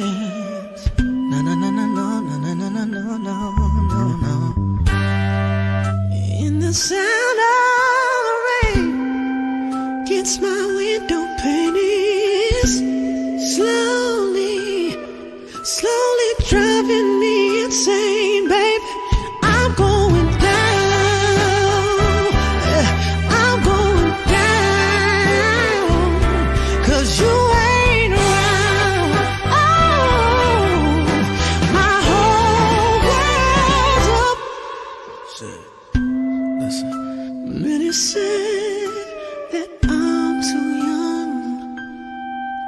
dance. No, no, no, no, no, no, no, no, no, no, no, no. In the sound of the rain gets my window painted, slowly driving me insane, baby. I'm going down, I'm going down, 'cause you ain't around. Oh, my whole world's up. Shit, listen. Many said that I'm too young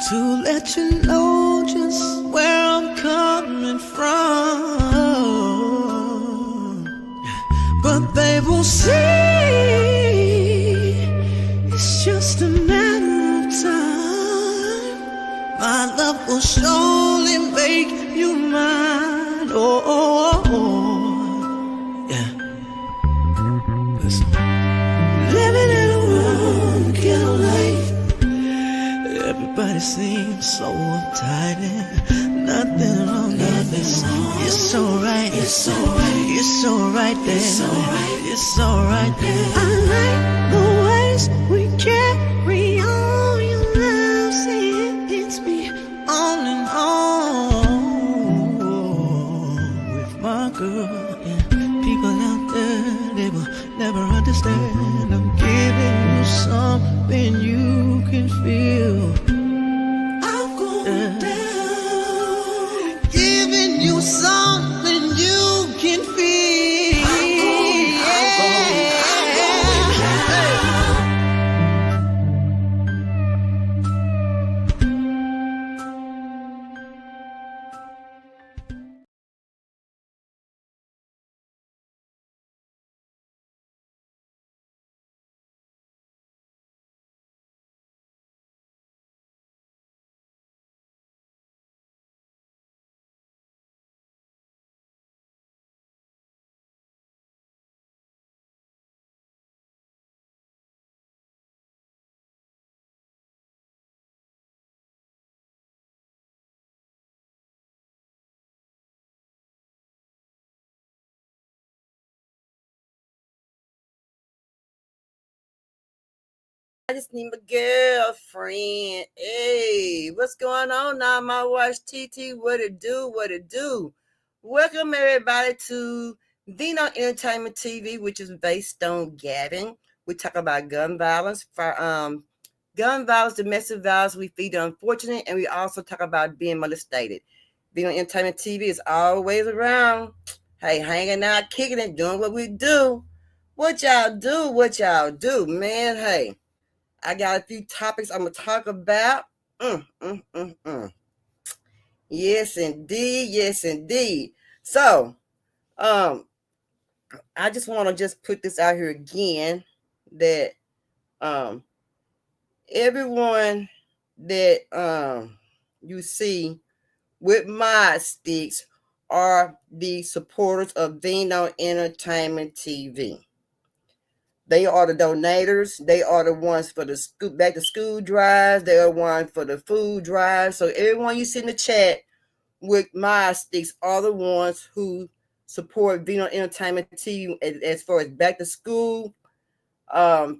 to let you know just where I'm coming from, but they will see it's just a matter of time. My love will surely make you mine. Oh, oh, oh. Yeah. Listen. Living in a world of ghetto life, everybody seems so uptight and nothing wrong, nothing wrong. It's alright, it's alright, it's alright there, it's alright, it's alright there. I like the ways we carry on. Your love saying it's me on and on with my girl. Yeah. People out there, they will never understand. I'm giving you something you can feel. I'm going down, giving you something you can feel. I'm going down. I just need my girlfriend. Hey, what's going on now? My wife TT, what it do? What it do? Welcome everybody to Dino Entertainment TV, which is based on Gavin. We talk about gun violence, domestic violence. We feed the unfortunate, and we also talk about being molested. Dino Entertainment TV is always around. Hey, hanging out, kicking it, doing what we do. What y'all do? What y'all do, man? Hey. I got a few topics I'm going to talk about. Yes, indeed. Yes, indeed. So, I just want to just put this out here again that everyone that you see with my sticks are the supporters of Vino Entertainment TV. They are the donators. They are the ones for the school, back to school drives. They are one for the food drive. So everyone you see in the chat with my sticks are the ones who support Vino Entertainment TV as far as back to school,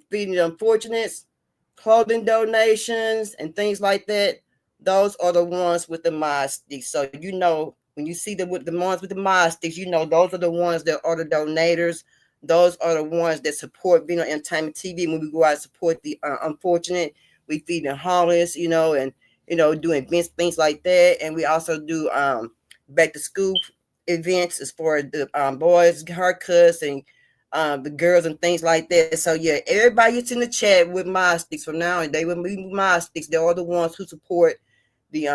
feeding the unfortunates, clothing donations, and things like that. Those are the ones with the my sticks. So you know when you see them with the ones with the my sticks, you know those are the ones that are the donators. Those are the ones that support Vino Entertainment TV. When we go out and support the unfortunate, we feed the homeless, and doing events, things like that. And we also do back to school events as far as the boys' haircuts and the girls and things like that. So yeah, everybody gets in the chat with my sticks from now, and they will be my sticks. They are the ones who support the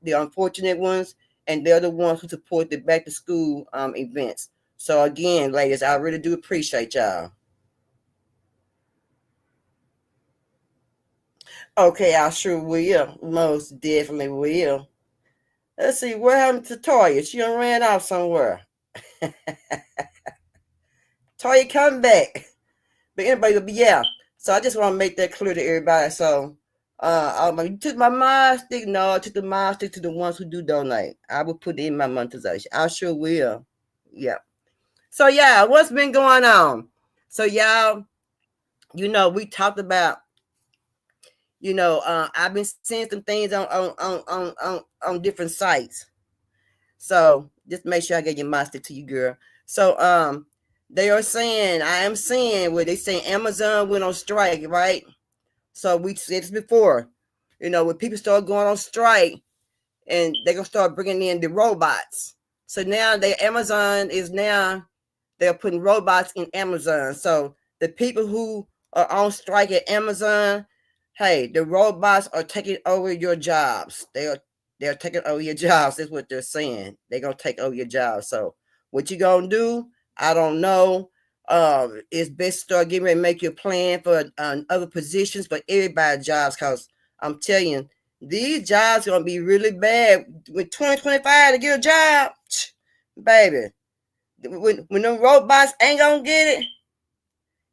unfortunate ones, and they're the ones who support the back to school events. So again, ladies, I really do appreciate y'all. Okay, I sure will. Most definitely will. Let's see, what happened to Toya? She done ran off somewhere. Toya, come back. But anybody, yeah. So I just want to make that clear to everybody. So You took my mind stick. No, I took the mind stick to the ones who do donate. I will put it in my monetization. I sure will. Yeah. So yeah, what's been going on? So y'all, we talked about, I've been seeing some things on different sites. So just make sure I get your mind stick to you, girl. So they are saying, I am saying, where they saying Amazon went on strike, right? So we said this before, when people start going on strike, and they're gonna start bringing in the robots. So now they're putting robots in Amazon. So the people who are on strike at Amazon, hey, the robots are taking over your jobs. They're taking over your jobs. That's what they're saying. They're gonna take over your jobs. So what you gonna do? I don't know. It's best to start getting ready to make your plan for other positions for everybody's jobs, because I'm telling you, these jobs are gonna be really bad with 2025 to get a job, baby. When the robots ain't gonna get it,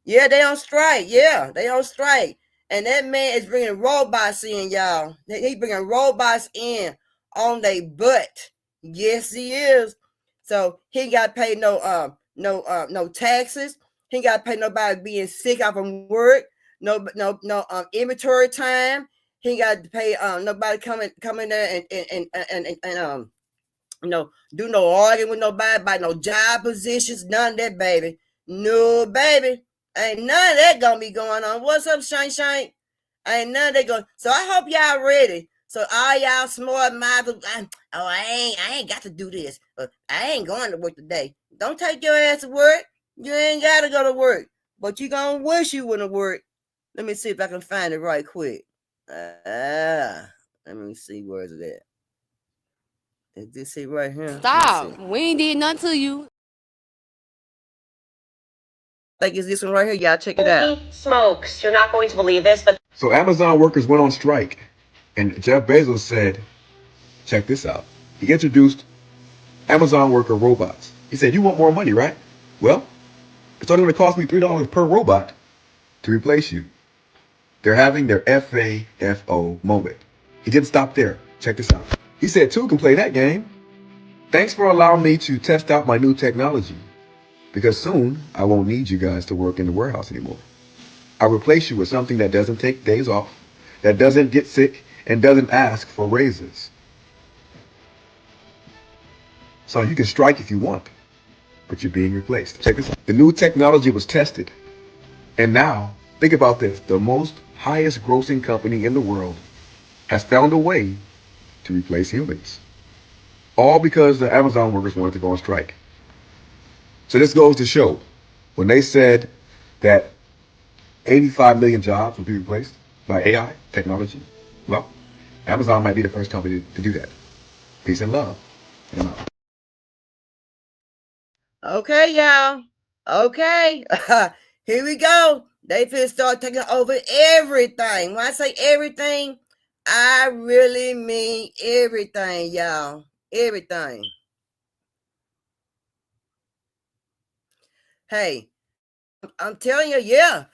yeah, they on strike. Yeah, they on strike. And that man is bringing robots in, y'all. He bringing robots in on their butt. Yes, he is. So he ain't got to pay no taxes. He ain't got to pay nobody being sick out from work. No inventory time. He ain't got to pay nobody coming there and do no arguing with nobody about no job positions. None of that, baby. No, baby. Ain't none of that gonna be going on. What's up, Shine Shine? Ain't none of that going. So I hope y'all ready. So all y'all smart mouths, I ain't got to do this. I ain't going to work today. Don't take your ass to work. You ain't gotta go to work. But you gonna wish you wouldn't work. Let me see if I can find it right quick. Let me see, where is it at? Is this it right here? Stop. We ain't did nothing to you. I think it's this one right here. Y'all check it out. Smokes. You're not going to believe this, but So Amazon workers went on strike, and Jeff Bezos said, check this out. He introduced Amazon worker robots. He said, you want more money, right? Well, it's only going to cost me $3 per robot to replace you. They're having their FAFO moment. He didn't stop there. Check this out. He said, two can play that game. Thanks for allowing me to test out my new technology, because soon I won't need you guys to work in the warehouse anymore. I'll replace you with something that doesn't take days off, that doesn't get sick, and doesn't ask for raises. So you can strike if you want, but you're being replaced. Check this out. The new technology was tested, and now, think about this, the most highest grossing company in the world has found a way to replace humans. All because the Amazon workers wanted to go on strike. So this goes to show, when they said that 85 million jobs will be replaced by AI technology, well, Amazon might be the first company to do that. Peace and love. Okay, y'all. Okay. Here we go. They finna start taking over everything. When I say everything, I really mean everything, y'all. Everything. Hey, I'm telling you, yeah,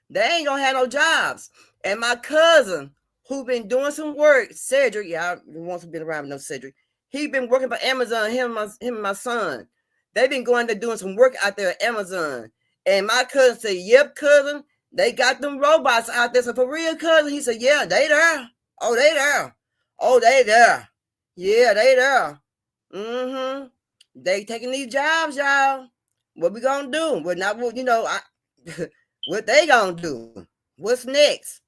they ain't gonna have no jobs. And my cousin, who been doing some work, Cedric, y'all wants to be around with no Cedric. He been working for Amazon, him and my son. They been going there doing some work out there at Amazon. And my cousin said, yep, cousin, they got them robots out there. So for real, cousin, he said, yeah, they there. Oh, they there. Oh, they there. Yeah, they there. Mm-hmm. They taking these jobs, y'all. What we gonna do? We're not, what they gonna do? What's next?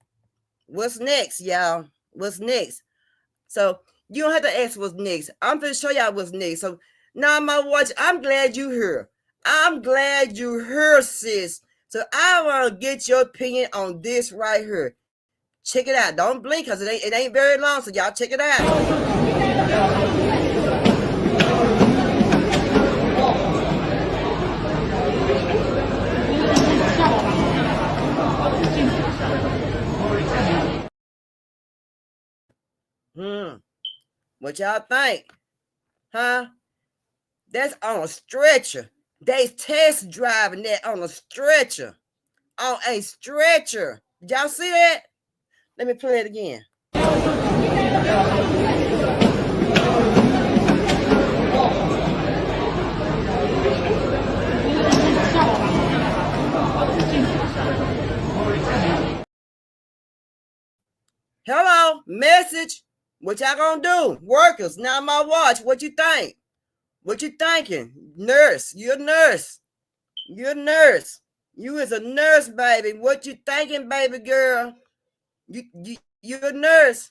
What's next, y'all? What's next? So you don't have to ask what's next. I'm gonna show y'all what's next. So now, my watch, I'm glad you here. I'm glad you here, sis. So I want to get your opinion on this right here. Check it out. Don't blink, because it ain't very long. So y'all check it out. What y'all think? Huh? That's on a stretcher. They test driving that on a stretcher. On a stretcher. Did y'all see that? Let me play it again. Hello, message. What y'all gonna do? Workers, now my watch. What you think? What you thinking? Nurse, you're a nurse. You're a nurse. You is a nurse, baby. What you thinking, baby girl? You're a nurse.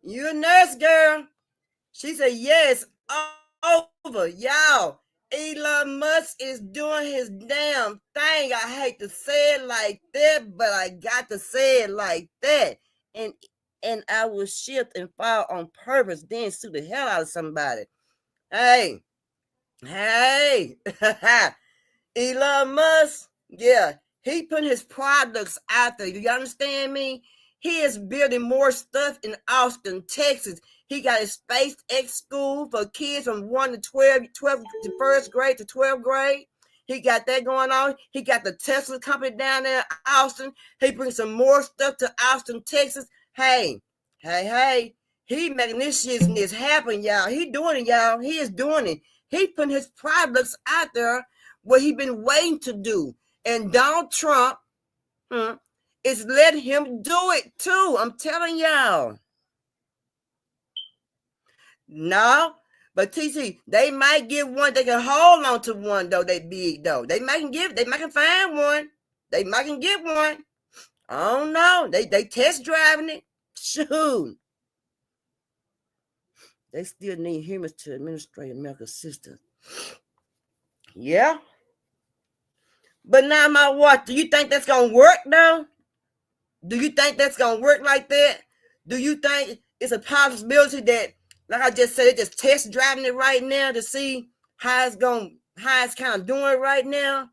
You a nurse, girl. She said, yes, over. Y'all, Elon Musk is doing his damn thing. I hate to say it like that, but I got to say it like that. And I will shift and fall on purpose, then sue the hell out of somebody. Hey, Elon Musk, yeah, he putting his products out there. Do you understand me? He is building more stuff in Austin, Texas. He got a SpaceX school for kids from 1 to 12 to first grade to 12th grade. He got that going on. He got the Tesla company down there in Austin. He brings some more stuff to Austin, Texas. Hey, he making this shit happen, y'all. He doing it, y'all. He is doing it. He putting his products out there what he been waiting to do. And Donald Trump is letting him do it too. I'm telling y'all. No, but TC, they might get one. They can hold on to one though. They big though. They might can find one. They might can get one. I don't know. They test driving it. Shoot. They still need humans to administrate America's system. Yeah. But now my watch, do you think that's gonna work though? Do you think that's gonna work like that? Do you think it's a possibility that, like I just said, they're just test driving it right now to see how it's kind of doing right now?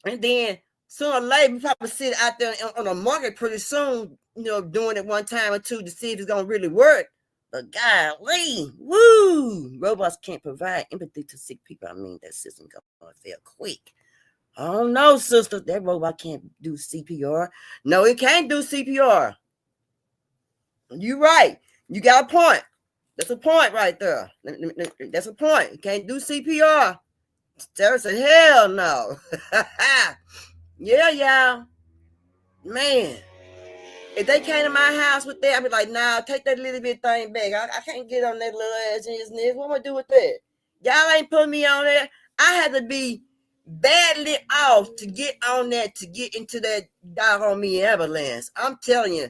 And then sooner or later, we probably see it out there on the market pretty soon, doing it one time or two to see if it's gonna really work. But golly, woo! Robots can't provide empathy to sick people. I mean, that system gonna fail quick. I don't know, sister. That robot can't do CPR. No, it can't do CPR. You're right. You got a point. That's a point right there. That's a point. It can't do CPR. Sarah said, hell no. Yeah, y'all. Man. If they came to my house with that, I'd be like, nah, take that little bit thing back. I can't get on that little ass in his neck. What am I going to do with that? Y'all ain't putting me on there. I had to be badly off to get on that, to get into that doggone me ambulance. I'm telling you.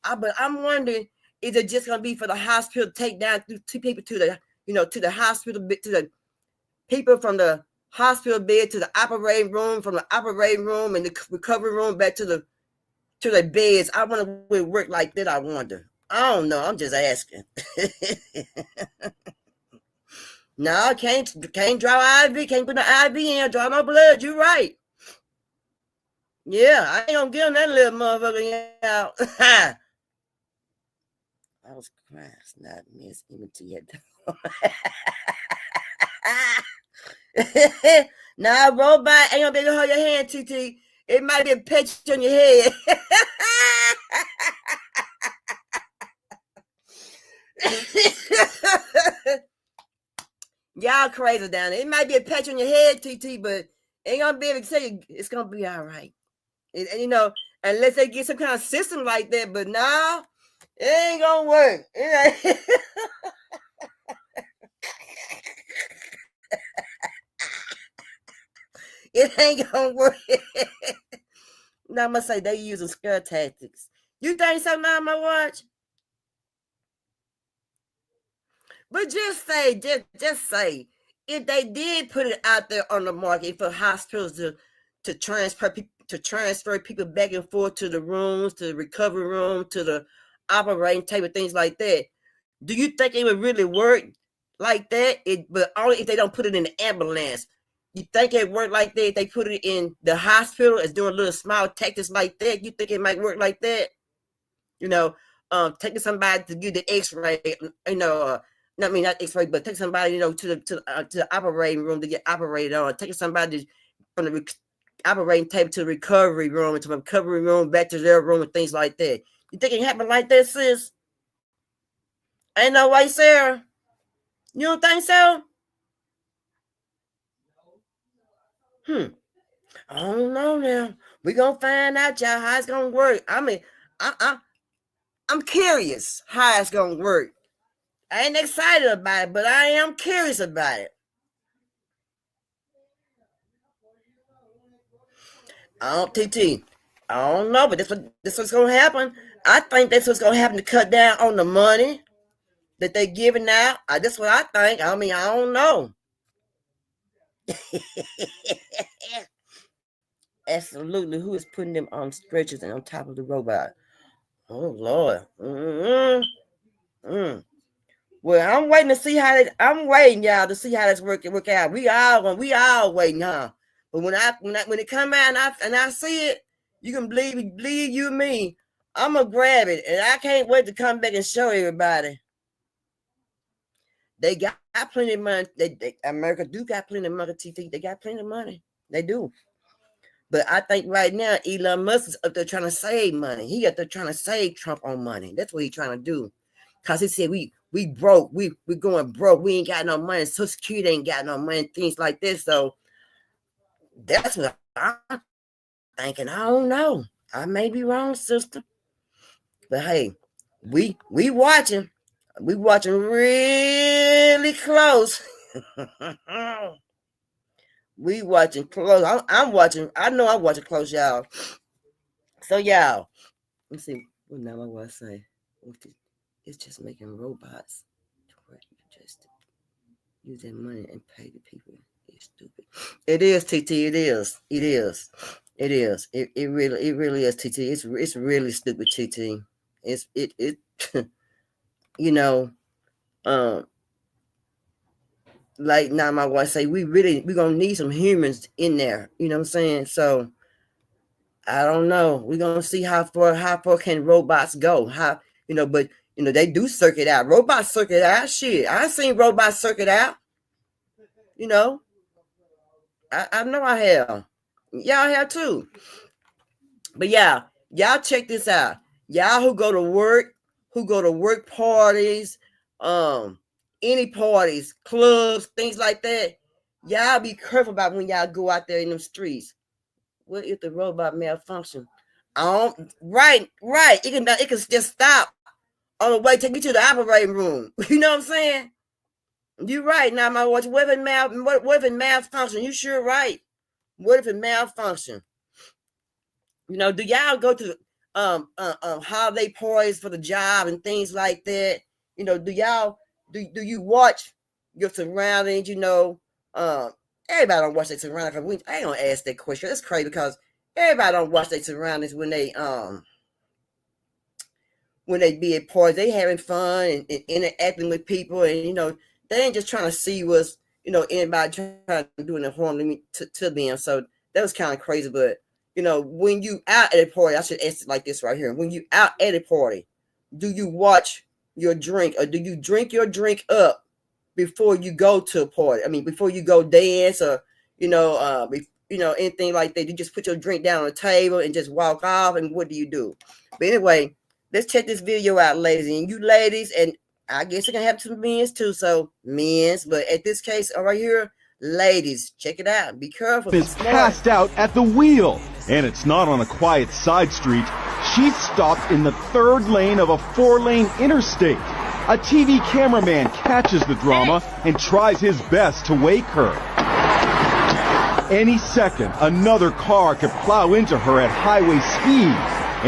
But I'm wondering, is it just going to be for the hospital to take down two people to the, to the hospital, to the people from the hospital bed to the operating room, from the operating room and the recovery room back to the beds? I wonder will it work like that. I wonder. I don't know. I'm just asking. No, can't draw IV. Can't put an IV in. Draw no blood. You're right. Yeah, I ain't gonna give him that little motherfucker out. I was crying. Not Miss Imity at Nah, robot ain't gonna be able to hold your hand, TT. It might be a patch on your head. Y'all crazy down there. It might be a patch on your head, TT, but ain't gonna be able to tell you it's gonna be all right. And unless they get some kind of system like that, but no, it ain't gonna work. It ain't gonna work. Now I'm gonna say they using scare tactics. You think so now, my watch? But just say, if they did put it out there on the market for hospitals to transfer people back and forth to the rooms, to the recovery room, to the operating table, things like that, do you think it would really work like that? But only if they don't put it in the ambulance. You think it work like that if they put it in the hospital as doing little small tactics like that? You think it might work like that? Taking somebody to get the X-ray, not X-ray, but take somebody, to the operating room to get operated on. Taking somebody from the operating table to the recovery room, and to the recovery room back to their room and things like that. You think it happened like that, sis? Ain't no way, Sarah. You don't think so? I don't know now. We gonna find out, y'all, how it's gonna work. I mean, I'm curious how it's gonna work. I ain't excited about it, but I am curious about it. TT, I don't know, but this what's gonna happen. I think that's what's gonna happen to cut down on the money that they giving out. That's what I think. I mean, I don't know. Absolutely, who is putting them on stretchers and on top of the robot? Oh Lord. Well, I'm waiting to see how that. I'm waiting, y'all, to see how this work out. We all waiting, huh? But when it come out and I see it, you can believe you and me. I'm gonna grab it, and I can't wait to come back and show everybody. They got plenty of money. America do got plenty of money. TV, they got plenty of money. They do. But I think right now Elon Musk is up there trying to save money. He up there trying to save Trump on money. That's what he's trying to do. Cause he said we broke. We going broke. We ain't got no money. Social Security ain't got no money. Things like this. So that's what I'm thinking. I don't know. I may be wrong, sister. But hey, we watching. We watching really close. We watching close. I'm watching. I know I'm watching close, y'all. So y'all, let's see. What now? What I say? It's just making robots to where you just use that money and pay the people. It's stupid. It is, TT. It is. It is. It is. It really is, TT. It's really stupid, TT. It you know, like now my wife say we're gonna need some humans in there. You know what I'm saying? So I don't know. We're gonna see how far can robots go. How, you know, but you know, they do circuit out. Robots circuit out. Shit, I seen robots circuit out. You know, I know I have. Y'all have too. But yeah, y'all check this out. Y'all who go to work parties, any parties, clubs, things like that. Y'all be careful about when y'all go out there in them streets. What if the robot malfunction? Right. It can just stop on the way, take you to the operating room. You know what I'm saying? You're right. Now my watch. What if it malfunction? You sure right. What if it malfunction? You know, do y'all go to holiday parties for the job and things like that? You know, do you watch your surroundings? You know, everybody don't watch their surroundings. I ain't gonna ask that question. That's crazy because everybody don't watch their surroundings when they be at parties. They having fun and interacting with people, and you know, they ain't just trying to see what's, you know, anybody trying to do any harm to them. So that was kind of crazy. But you know, when you out at a party, I should ask it like this right here. When you out at a party, do you watch your drink, or do you drink your drink up before you go to a party? I mean, before you go dance, or you know, anything like that. You just put your drink down on the table and just walk off. And what do? But anyway, let's check this video out, ladies. And you ladies, and I guess it can happen to men's too. So men's, but at this case right here, ladies, check it out. Be careful. Is passed out at the wheel, and it's not on a quiet side street. She's stopped in the third lane of a 4-lane interstate. A TV cameraman catches the drama and tries his best to wake her. Any second, another car could plow into her at highway speed,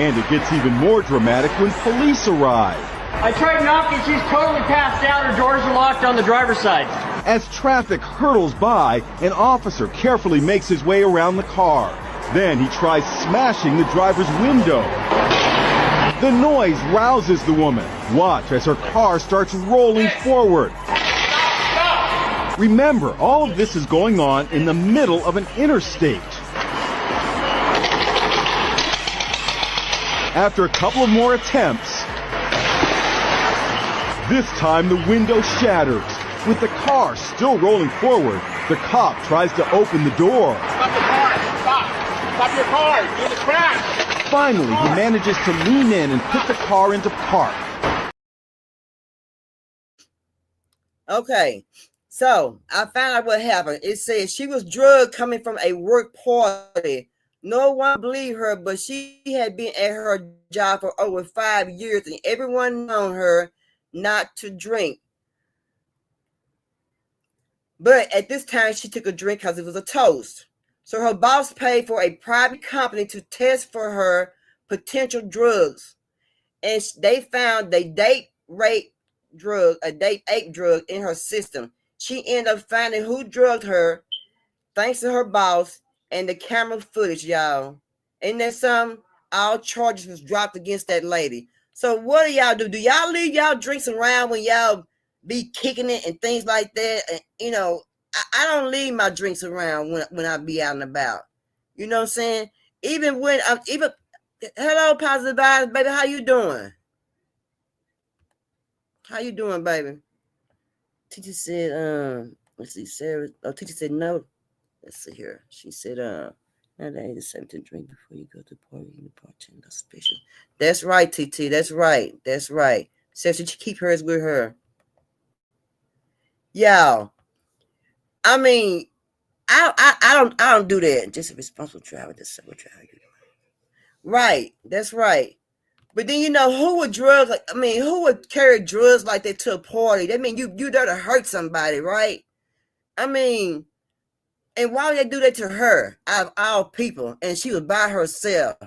and it gets even more dramatic when police arrive. I tried knocking, she's totally passed out, her doors are locked on the driver's side. As traffic hurtles by, an officer carefully makes his way around the car. Then he tries smashing the driver's window. The noise rouses the woman. Watch as her car starts rolling forward. Remember, all of this is going on in the middle of an interstate. After a couple of more attempts, this time the window shatters. With the car still rolling forward, the cop tries to open the door. Stop the car! Stop! Stop your car. You're in the crash. Finally, he manages to lean in and put the car into park. Okay, so I found out what happened. It said she was drugged coming from a work party. No one believed her, but she had been at her job for over 5 years, and everyone known her not to drink. But at this time, she took a drink because it was a toast. So her boss paid for a private company to test for her potential drugs, and they found a date ape drug in her system. She ended up finding who drugged her, thanks to her boss and the camera footage, y'all. And then some, all charges was dropped against that lady. So what do y'all do? Do y'all leave y'all drinks around when y'all be kicking it and things like that? And, you know, I don't leave my drinks around when I be out and about. You know what I'm saying? Even when I'm hello, positive vibes, baby. How you doing? How you doing, baby? Teacher said, let's see, Sarah. Oh, teacher said no. Let's see here. She said, now that ain't the same to drink before you go to the party in the bartender special. That's right, TT. That's right. That's right. So she keep hers with her. Y'all. I mean, I don't do that. Just a responsible driver, just a driver. Right. That's right. But then you know who would who would carry drugs like that to a party? That mean you there to hurt somebody, right? I mean, and why would they do that to her out of all people? And she was by herself.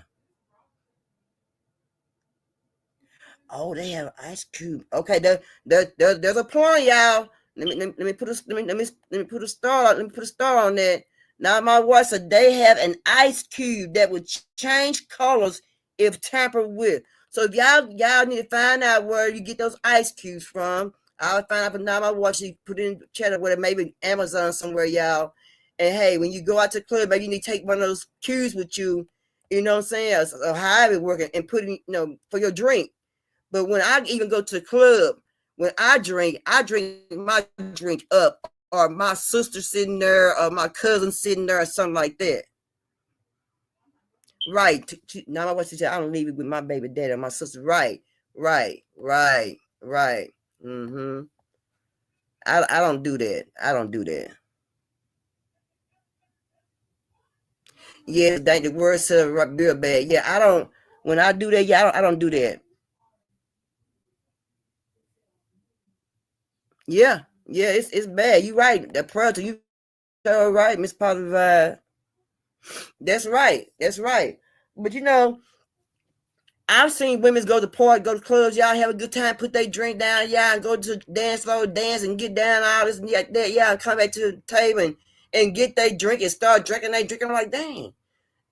Oh, they have ice cube. Okay, there's a point, y'all. Let me put a star on that. Now my wife said they have an ice cube that would change colors if tampered with. So if y'all need to find out where you get those ice cubes from. I'll find out. But now my wife, she put it in the chat with it, maybe Amazon somewhere, y'all. And hey, when you go out to the club, maybe you need to take one of those cubes with you. You know what I'm saying? Or however it working, and put it, for your drink. But when I even go to the club, when I drink my drink up, or my sister sitting there, or my cousin sitting there, or something like that. Right. Now my wife said, I don't leave it with my baby daddy or my sister. Right. Mm-hmm. I don't do that. I don't do that. Yeah, the word said real bad. Yeah, I don't. When I do that, yeah, I don't do that. Yeah, it's bad. You right. The prayer to you. All right, Miss Positive. That's right. But I've seen women go to party, go to clubs, y'all have a good time, put their drink down, y'all, and go to the dance floor, dance and get down all this and that, y'all, and come back to the table and get their drink and start drinking. They drinking like, dang,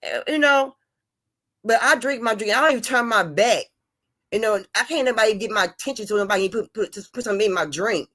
But I drink my drink. I don't even turn my back. I can't nobody get my attention to nobody put something in my drink.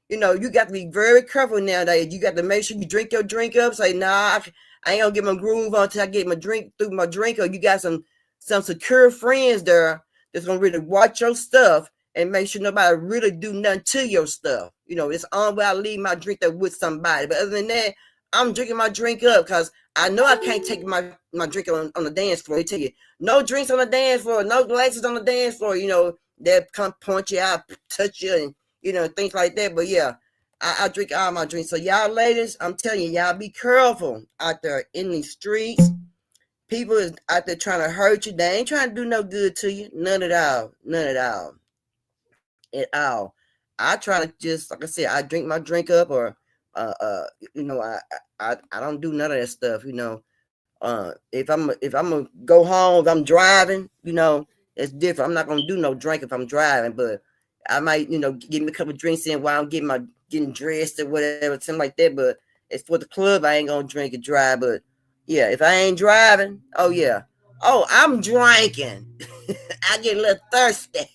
You got to be very careful nowadays. You got to make sure you drink your drink up. Say, nah, I ain't gonna get my groove on until I get my drink through my drink. Or you got some secure friends there that's gonna really watch your stuff and make sure nobody really do nothing to your stuff. It's on where I leave my drink there with somebody. But other than that, I'm drinking my drink up because I know I can't take my drink on the dance floor. They tell you, no drinks on the dance floor, no glasses on the dance floor. They'll come point you out, touch you, and things like that. But yeah, I drink all my drinks. So y'all ladies, I'm telling you, y'all be careful out there in these streets. People is out there trying to hurt you. They ain't trying to do no good to you. None at all. At all. I try to just, like I said, I drink my drink up, or I don't do none of that stuff. If I'm gonna go home, if I'm driving, it's different. I'm not gonna do no drink if I'm driving, but I might, give me a couple drinks in while I'm getting dressed or whatever, something like that. But as for the club, I ain't gonna drink and drive. But yeah, if I ain't driving, oh yeah, I'm drinking. I get a little thirsty.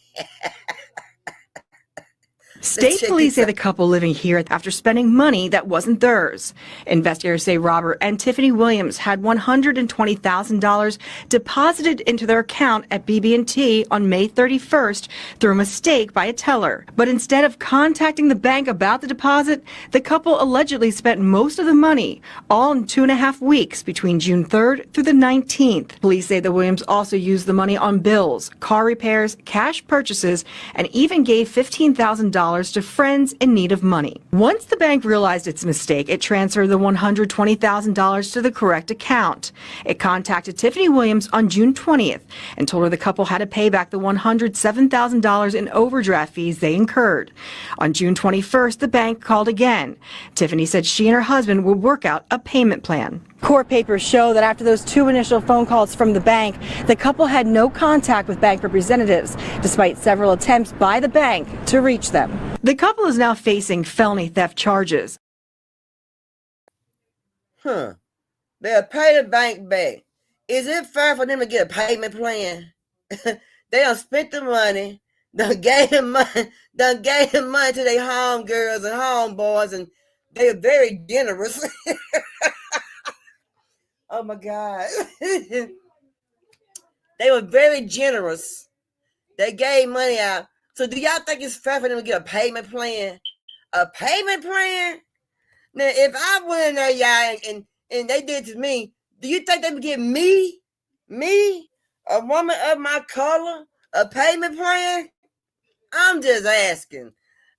State police say the couple living here after spending money that wasn't theirs. Investigators say Robert and Tiffany Williams had $120,000 deposited into their account at BB&T on May 31st through a mistake by a teller. But instead of contacting the bank about the deposit, the couple allegedly spent most of the money, all in 2.5 weeks between June 3rd through the 19th. Police say the Williams also used the money on bills, car repairs, cash purchases, and even gave $15,000 to friends in need of money. Once the bank realized its mistake, it transferred the $120,000 to the correct account. It contacted Tiffany Williams on June 20th and told her the couple had to pay back the $107,000 in overdraft fees they incurred. On June 21st, the bank called again. Tiffany said she and her husband would work out a payment plan. Court papers show that after those 2 initial phone calls from the bank, the couple had no contact with bank representatives, despite several attempts by the bank to reach them. The couple is now facing felony theft charges. They'll pay the bank back. Is it fair for them to get a payment plan? They done spent the money, done gave them money to their homegirls and homeboys, and they are very generous. Oh my God. They were very generous. They gave money out. So do y'all think it's fair for them to get a payment plan? A payment plan? Now, if I went in there, y'all, and they did to me, do you think they would give me, a woman of my color, a payment plan? I'm just asking.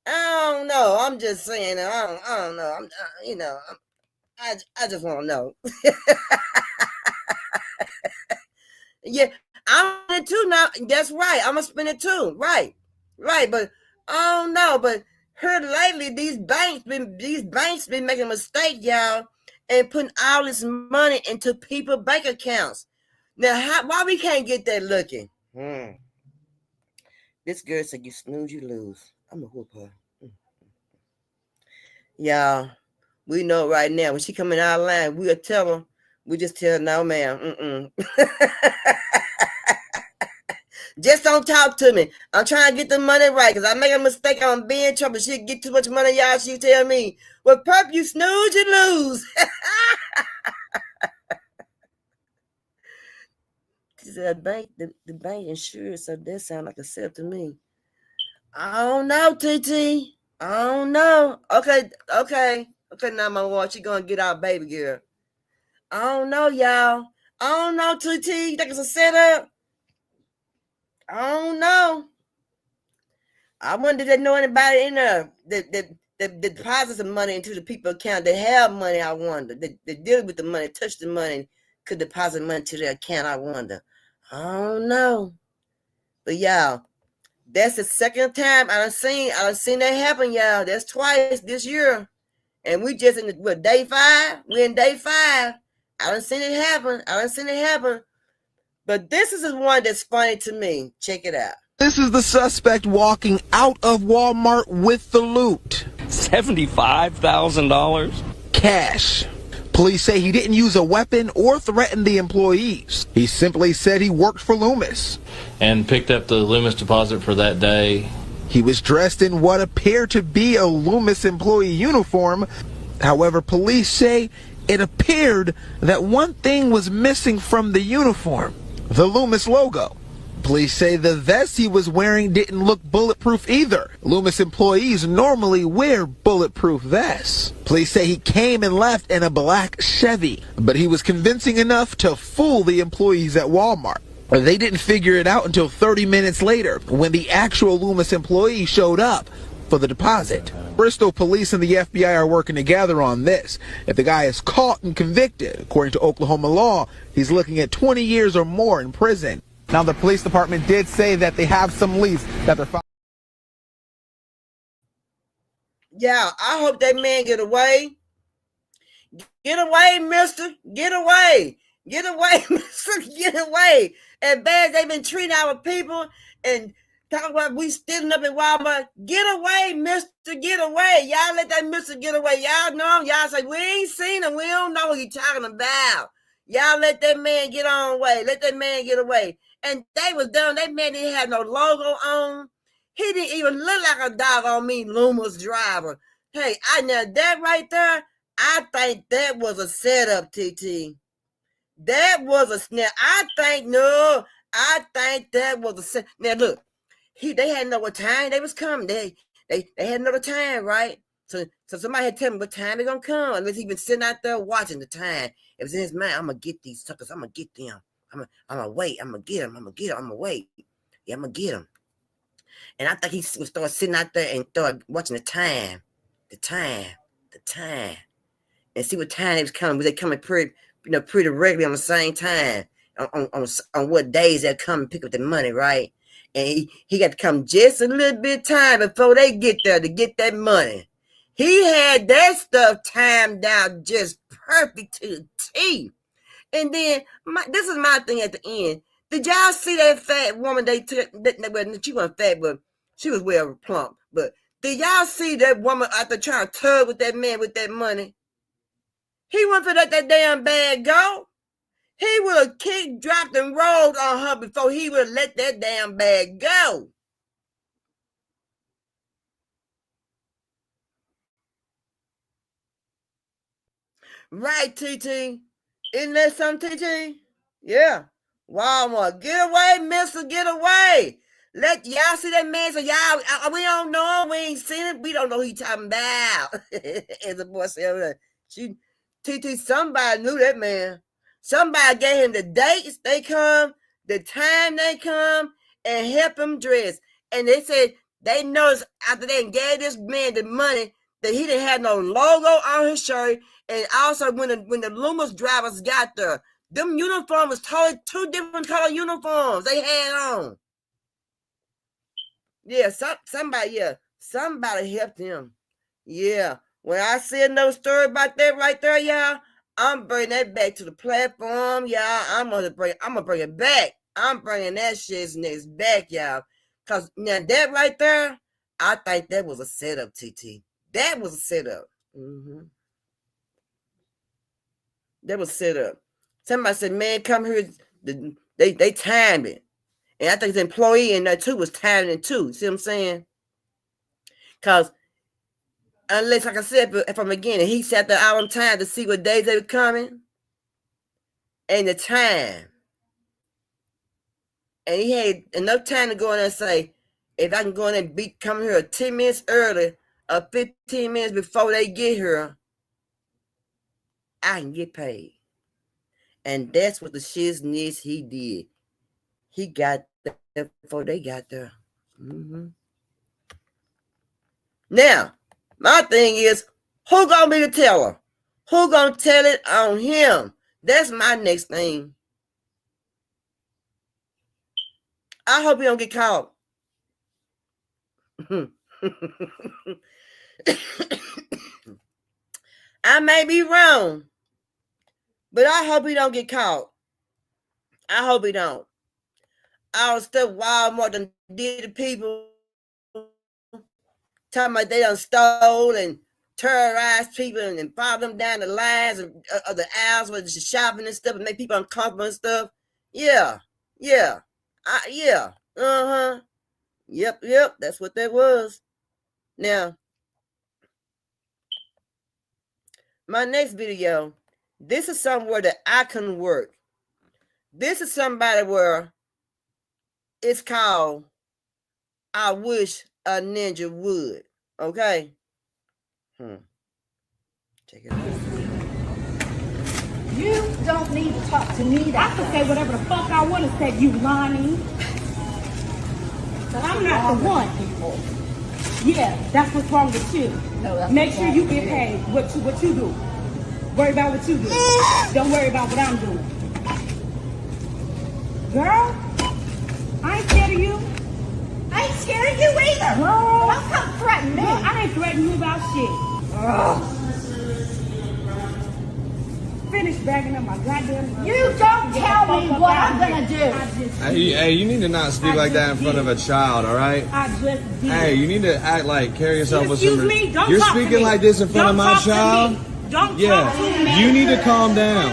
I don't know. I'm just saying. I don't know. I just want to know. Yeah, I'm in it too now. That's right. I'm gonna spend it too. Right. But I don't know. But here lately, these banks been making a mistake, y'all, and putting all this money into people's bank accounts. Now, why we can't get that looking? This girl said, "You snooze, you lose." I'm gonna whoop her. Y'all, we know right now when she come in our line, we'll tell her. We just tell her, no, ma'am. Just don't talk to me. I'm trying to get the money right because I make a mistake. I'm be in trouble. She get too much money, y'all. She tell me, well, Perp, you snooze, you lose. She said, the bank insured, so that sound like a sip to me. I don't know, TT. I don't know. Okay, now my watch, she gonna get out, baby girl. I don't know, y'all. I don't know, TT. You think it's a setup? I don't know. I wonder if they know anybody in there that deposits some money into the people account. They have money, I wonder. They deal with the money, touch the money, could deposit money to their account, I wonder. I don't know. But y'all, that's the second time I done seen that happen, y'all. That's twice this year. And we just in day 5? We're in day 5. I done seen it happen. But this is the one that's funny to me. Check it out. This is the suspect walking out of Walmart with the loot. $75,000? Cash. Police say he didn't use a weapon or threaten the employees. He simply said he worked for Loomis. And picked up the Loomis deposit for that day. He was dressed in what appeared to be a Loomis employee uniform. However, police say it appeared that one thing was missing from the uniform. The Loomis logo. Police say the vest he was wearing didn't look bulletproof either. Loomis employees normally wear bulletproof vests. Police say he came and left in a black Chevy, but he was convincing enough to fool the employees at Walmart. They didn't figure it out until 30 minutes later when the actual Loomis employee showed up for the deposit. Bristol police and the FBI are working together on this. If the guy is caught and convicted, according to Oklahoma law, he's looking at 20 years or more in prison. Now, the police department did say that they have some leads that they're following. Yeah, I hope that man get away. Get away, mister. Get away. Get away, mister. Get away. As bad as they've been treating our people and talking about we stealing up in Walmart. Get away, mister. Get away. Y'all let that mister get away. Y'all know him. Y'all say, we ain't seen him. We don't know what he's talking about. Y'all let that man get on away. Let that man get away. And they was done. That man didn't have no logo on. He didn't even look like a doggone me Loomis driver. Hey, now that right there, I think that was a setup, TT. That was a snap. I think that was a set. Now look, they had no time they was coming. They had another time, right? So somebody had to tell me what time they gonna come. Unless he been sitting out there watching the time. It was in his mind. I'm gonna get these suckers. I'm gonna get them. I'm gonna wait. I'm gonna get them. I'm gonna wait. Yeah, I'm gonna get them. And I think he would start sitting out there and start watching the time, and see what time they was coming. Was they coming pretty regularly on the same time? On what days they come and pick up the money, right? And he got to come just a little bit of time before they get there to get that money. He had that stuff timed out just perfect to the T. And then this is my thing at the end. Did y'all see that fat woman they took? She wasn't fat, but she was well plump. But did y'all see that woman out there trying to tug with that man with that money? He wouldn't let that damn bag go. He would have kicked, dropped, and rolled on her before he would have let that damn bag go. Right, TT? Isn't that something, TT? Yeah. Walmart, get away, mister, get away. Let y'all see that man. So y'all, we don't know him. We ain't seen it. We don't know who he talking about. As the boy said, TT, somebody knew that man. Somebody gave him the dates they come, the time they come, and help him dress. And they said they noticed after they gave this man the money that he didn't have no logo on his shirt. And also when the Loomis drivers got there, them uniforms was totally two different color uniforms they had on. Yeah, somebody helped him. Yeah. When I see another story about that right there, y'all, I'm bringing that back to the platform, y'all. I'm gonna bring it back. I'm bringing that shit's next back, y'all. Cause now that right there, I think that was a setup, TT. That was a setup. That was set up. Somebody said, man, come here. They timed it. And I think the employee in there too was timing it too. See what I'm saying? Because unless, like I said from the beginning, he sat there out on time to see what days they were coming and the time. And he had enough time to go in there and say, if I can go in and come here 10 minutes early or 15 minutes before they get here, I can get paid. And that's what the shizness he did. He got there before they got there. Now, my thing is, who gonna be the teller? Who gonna tell it on him? That's my next thing. I hope he don't get caught. I may be wrong, but I hope he don't get caught. I hope he don't. All the stuff Walmart done did to people, talking about they done stole and terrorized people and follow them down the lines of the aisles with the shopping and stuff and make people uncomfortable and stuff. Yeah. Yep, that's what that was. Now, my next video, this is somewhere that I can work. This is somebody where it's called I Wish a Ninja Would. Okay? Check it out. You don't need to talk to me. I can say whatever the fuck I want to say, you lying. I'm not the one. People. Yeah, that's what's wrong with you. No, make sure you get paid what you do. Worry about what you do. Don't worry about what I'm doing. Girl, I ain't scared of you. I ain't scared of you either. Girl, don't come threaten me. Girl, I ain't threatening you about shit. Finish bagging up my goddamn. You don't tell me what I'm gonna do. Hey, you need to not speak like that in front of a child, all right? I just did. Hey, you need to act like, carry yourself with some. Excuse me, don't You're talk to speaking me. like this in front of my child. Don't talk to me. You need to calm down.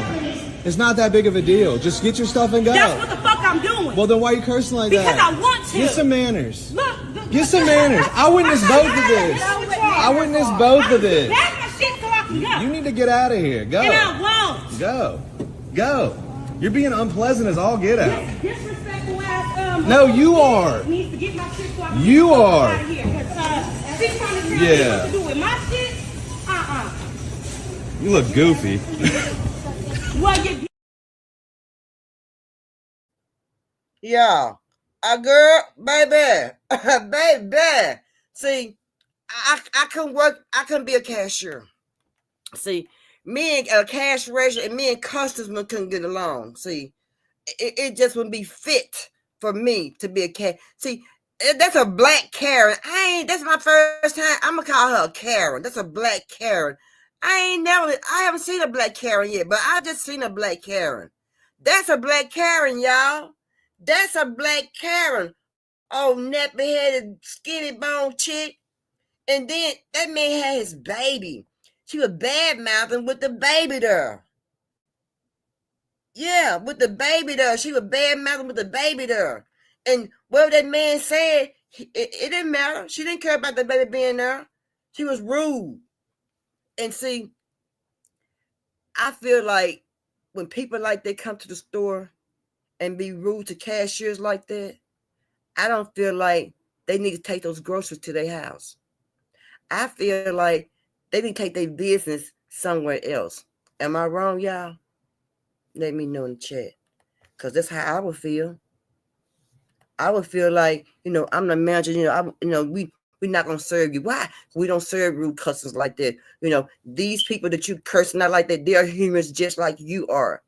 It's not that big of a deal. Just get your stuff and go. That's what the fuck I'm doing. Well, then why are you cursing like that? Because I want to. Get some manners. Look. Get some manners. I witnessed both of this. I witnessed both of this. That's my shit so I can go. You need to get out of here. Go. And I won't. Go. Go. You're being unpleasant as all get out. Disrespectful ass. No, you are. Needs to get my shit so I can You get are. out of here. She's trying to tell me Yeah. what to do with my shit. You look goofy. Well, you. Yeah. A girl, baby. Baby. See, I can work, I can be a cashier. See, me and a cash register and me and customer couldn't get along. See, it just wouldn't be fit for me to be a cash. See, that's a black Karen. That's my first time. I'm gonna call her a Karen. That's a black Karen. I haven't seen a black Karen yet, but I just seen a black Karen. That's a black Karen, y'all. That's a black Karen. Oh, nappy-headed, skinny bone chick. And then that man had his baby. She was bad-mouthing with the baby there. Yeah, with the baby there. She was bad-mouthing with the baby there. And whatever that man said, it didn't matter. She didn't care about the baby being there. She was rude. And see, I feel like when people like that come to the store and be rude to cashiers like that, I don't feel like they need to take those groceries to their house. I feel like they need to take their business somewhere else. Am I wrong, y'all? Let me know in the chat. Because that's how I would feel. I would feel like, I'm the manager, we're not going to serve you. Why? We don't serve rude customers like that. These people that you cursing out like that, they are humans just like you are.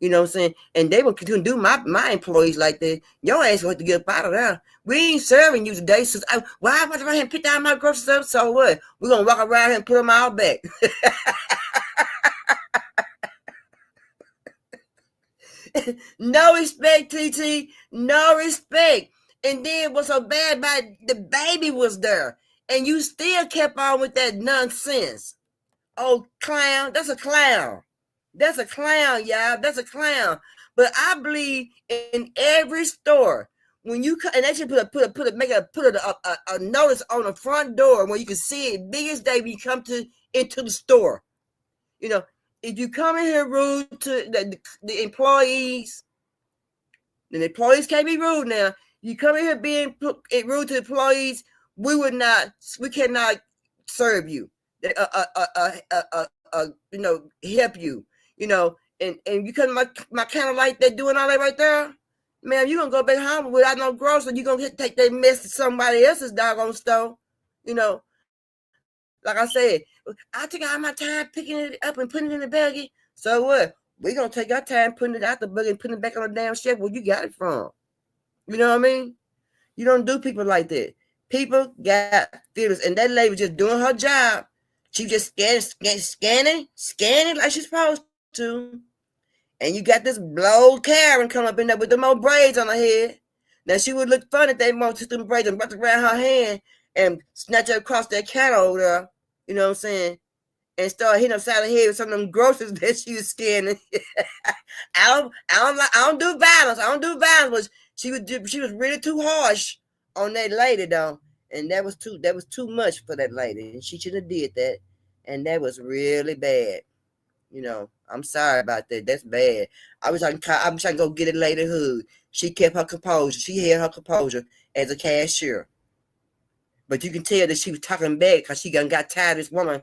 You know what I'm saying? And they will continue to do my employees like that. Your ass going to get up out of there. We ain't serving you today. So why am I around here and pick down my groceries up? So what? We're going to walk around here and put them all back. No respect, TT. No respect. And then what's so bad about the baby was there. And you still kept on with that nonsense. Oh, clown. That's a clown. That's a clown, y'all. That's a clown. But I believe in every store, when you and they should put a notice on the front door where you can see it big as day when you come into the store. If you come in here rude to the employees, then the employees can't be rude now. You come in here being rude to employees, we cannot serve you. Help you. And you come my counter like that doing all that right there, man, you're gonna go back home without no groceries. You're gonna take that mess to somebody else's doggone store. Like I said, I took all my time picking it up and putting it in the baggie. So what? We're gonna take our time putting it out the baggie and putting it back on the damn shelf where you got it from. You know what I mean? You don't do people like that. People got feelings, and that lady was just doing her job. She just scanning like she's supposed to. And you got this blowed Karen come up in there with them old braids on her head. Now she would look funny if they want to them braids and wrap around her hand and snatch her across that counter over there. You know what I'm saying? And start hitting upside the head with some of them groceries that she was scanning. I don't do violence. I don't do violence. But she was really too harsh on that lady though. And that was too much for that lady. And she shouldn't have did that. And that was really bad. I'm sorry about that. That's bad. I'm trying to go get it later hood. She kept her composure. She held her composure as a cashier. But you can tell that she was talking back because she got tired of this woman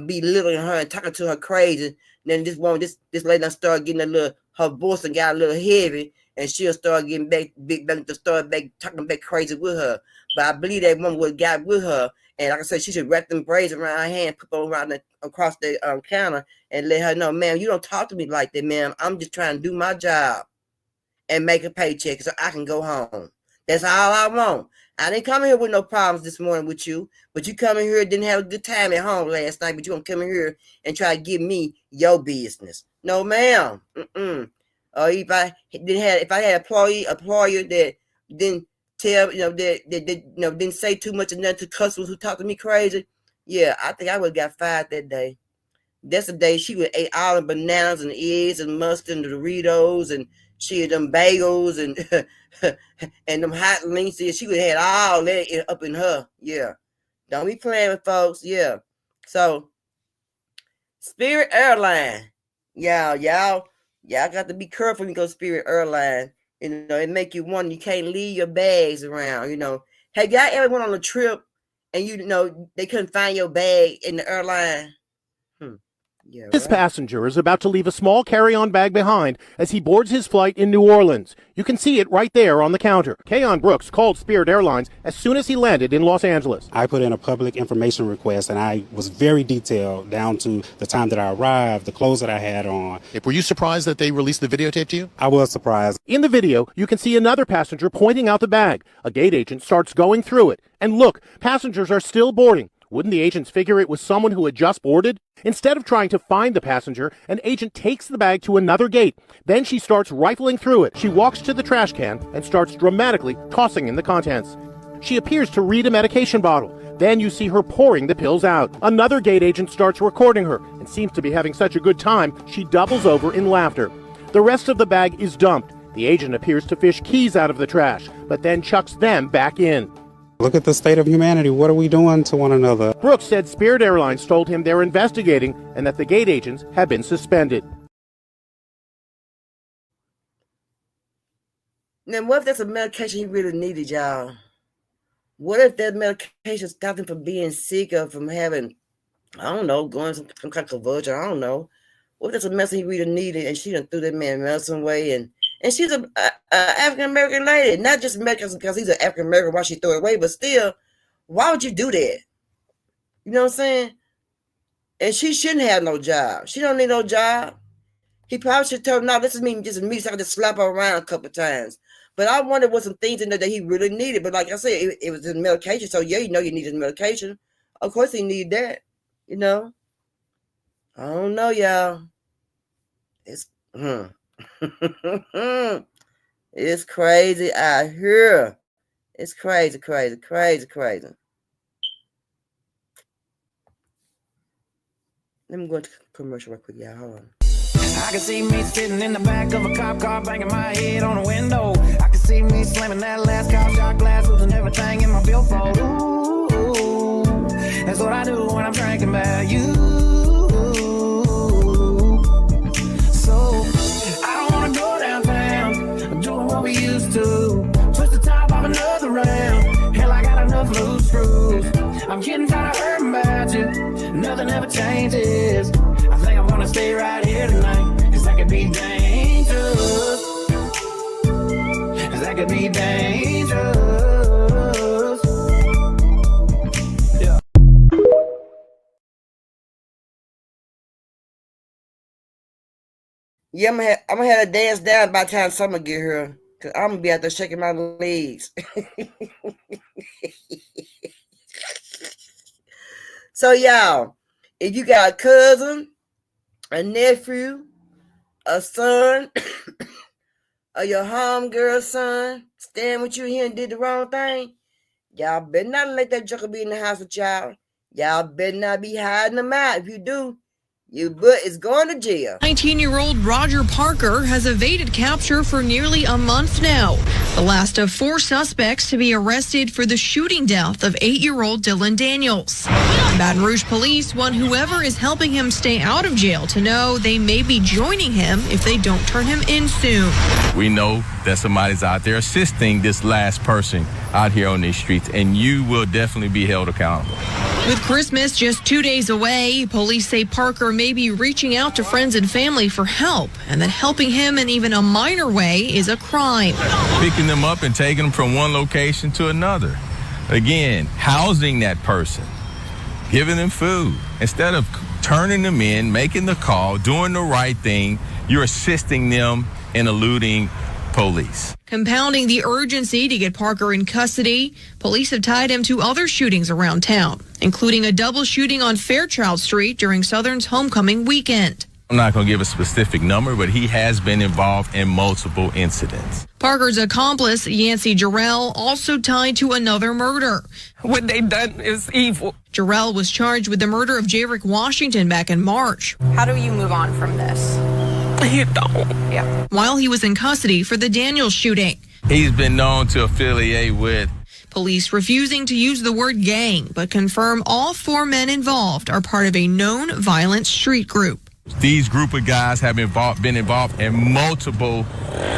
belittling her and talking to her crazy. And then this lady done started getting her voice and got a little heavy, and she'll start getting back talking back crazy with her. But I believe that woman would have got with her. And like I said, she should wrap them braids around her hand, put them around across the counter, and let her know, ma'am, you don't talk to me like that, ma'am. I'm just trying to do my job and make a paycheck so I can go home. That's all I want. I didn't come here with no problems this morning with you, but you come in here and didn't have a good time at home last night, but you gonna come in here and try to give me your business. No, ma'am. Or if I had an employer that didn't tell, didn't say too much and nothing to customers who talk to me crazy, yeah, I think I would have got fired that day. That's the day she would ate all the bananas and eggs and mustard and Doritos, and she had them bagels and and them hot Lindsey, she would have had all that up in her. Yeah. Don't be playing with folks. Yeah. So Spirit Airline. Y'all got to be careful when you go Spirit Airline. You know, it make you wonder, you can't leave your bags around, you know. Have y'all ever went on a trip and you know they couldn't find your bag in the airline? Yeah, This passenger is about to leave a small carry-on bag behind as he boards his flight in New Orleans. You can see it right there on the counter. Keon Brooks called Spirit Airlines as soon as he landed in Los Angeles. I put in a public information request, and I was very detailed down to the time that I arrived, the clothes that I had on. Were you surprised that they released the videotape to you? I was surprised. In the video, you can see another passenger pointing out the bag. A gate agent starts going through it. And look, passengers are still boarding. Wouldn't the agents figure it was someone who had just boarded? Instead of trying to find the passenger, an agent takes the bag to another gate. Then she starts rifling through it. She walks to the trash can and starts dramatically tossing in the contents. She appears to read a medication bottle. Then you see her pouring the pills out. Another gate agent starts recording her and seems to be having such a good time, she doubles over in laughter. The rest of the bag is dumped. The agent appears to fish keys out of the trash, but then chucks them back in. Look at the state of humanity. What are we doing to one another? Brooks said Spirit Airlines told him they're investigating and that the gate agents have been suspended. Then what if that's a medication he really needed, y'all? What if that medication stopped him from being sick or from having, I don't know, going some kind of convulsion? I don't know. What if that's a medicine he really needed and she done threw that man medicine away? And she's a African-American lady, not just because he's an African-American, why she threw it away, but still, why would you do that? You know what I'm saying? And she shouldn't have no job. She don't need no job. He probably should tell her, no, this is me, so I can just slap her around a couple of times. But I wonder what some things in there that he really needed. But like I said, it was his medication. So yeah, you know you need his medication. Of course he need that, you know. I don't know, y'all. It's it's crazy out here. It's crazy. Let me go to commercial real quick, y'all. Hold on. I can see me sitting in the back of a cop car, banging my head on a window. I can see me slamming that last cop shot glass, losing everything in my billfold. Ooh, that's what I do when I'm drinking about you. So I don't wanna go downtown. I'm doing what we used to. Twist the top off another round. Hell, I got enough loose screws. I'm getting tired of hearing about you. Nothing ever changes. I think I'm gonna stay right here tonight, 'cause that could be dangerous. 'Cause that could be dangerous. Yeah. Yeah, I'm gonna have to dance down by the time summer get here, 'cause I'm gonna be out there shaking my legs. So y'all, if you got a cousin, a nephew, a son, or your homegirl's son staying with you here and did the wrong thing, y'all better not let that joker be in the house with y'all. Y'all better not be hiding them out. If you do, your butt is going to jail. 19-year-old Roger Parker has evaded capture for nearly a month now. The last of 4 suspects to be arrested for the shooting death of 8-year-old Dylan Daniels. Baton Rouge police want whoever is helping him stay out of jail to know they may be joining him if they don't turn him in soon. We know that somebody's out there assisting this last person out here on these streets, and you will definitely be held accountable. With Christmas just 2 days away, police say Parker may be reaching out to friends and family for help, and that helping him in even a minor way is a crime. Picking them up and taking them from one location to another. Again, housing that person, giving them food. Instead of turning them in, making the call, doing the right thing, you're assisting them in eluding police. Compounding the urgency to get Parker in custody, police have tied him to other shootings around town, including a double shooting on Fairchild Street during Southern's homecoming weekend. I'm not going to give a specific number, but he has been involved in multiple incidents. Parker's accomplice, Yancey Jarrell, also tied to another murder. What they done is evil. Jarrell was charged with the murder of Jayrick Washington back in March. How do you move on from this? You don't. Yeah. While he was in custody for the Daniels shooting. He's been known to affiliate with. Police refusing to use the word gang, but confirm all 4 men involved are part of a known violent street group. These group of guys have been involved in multiple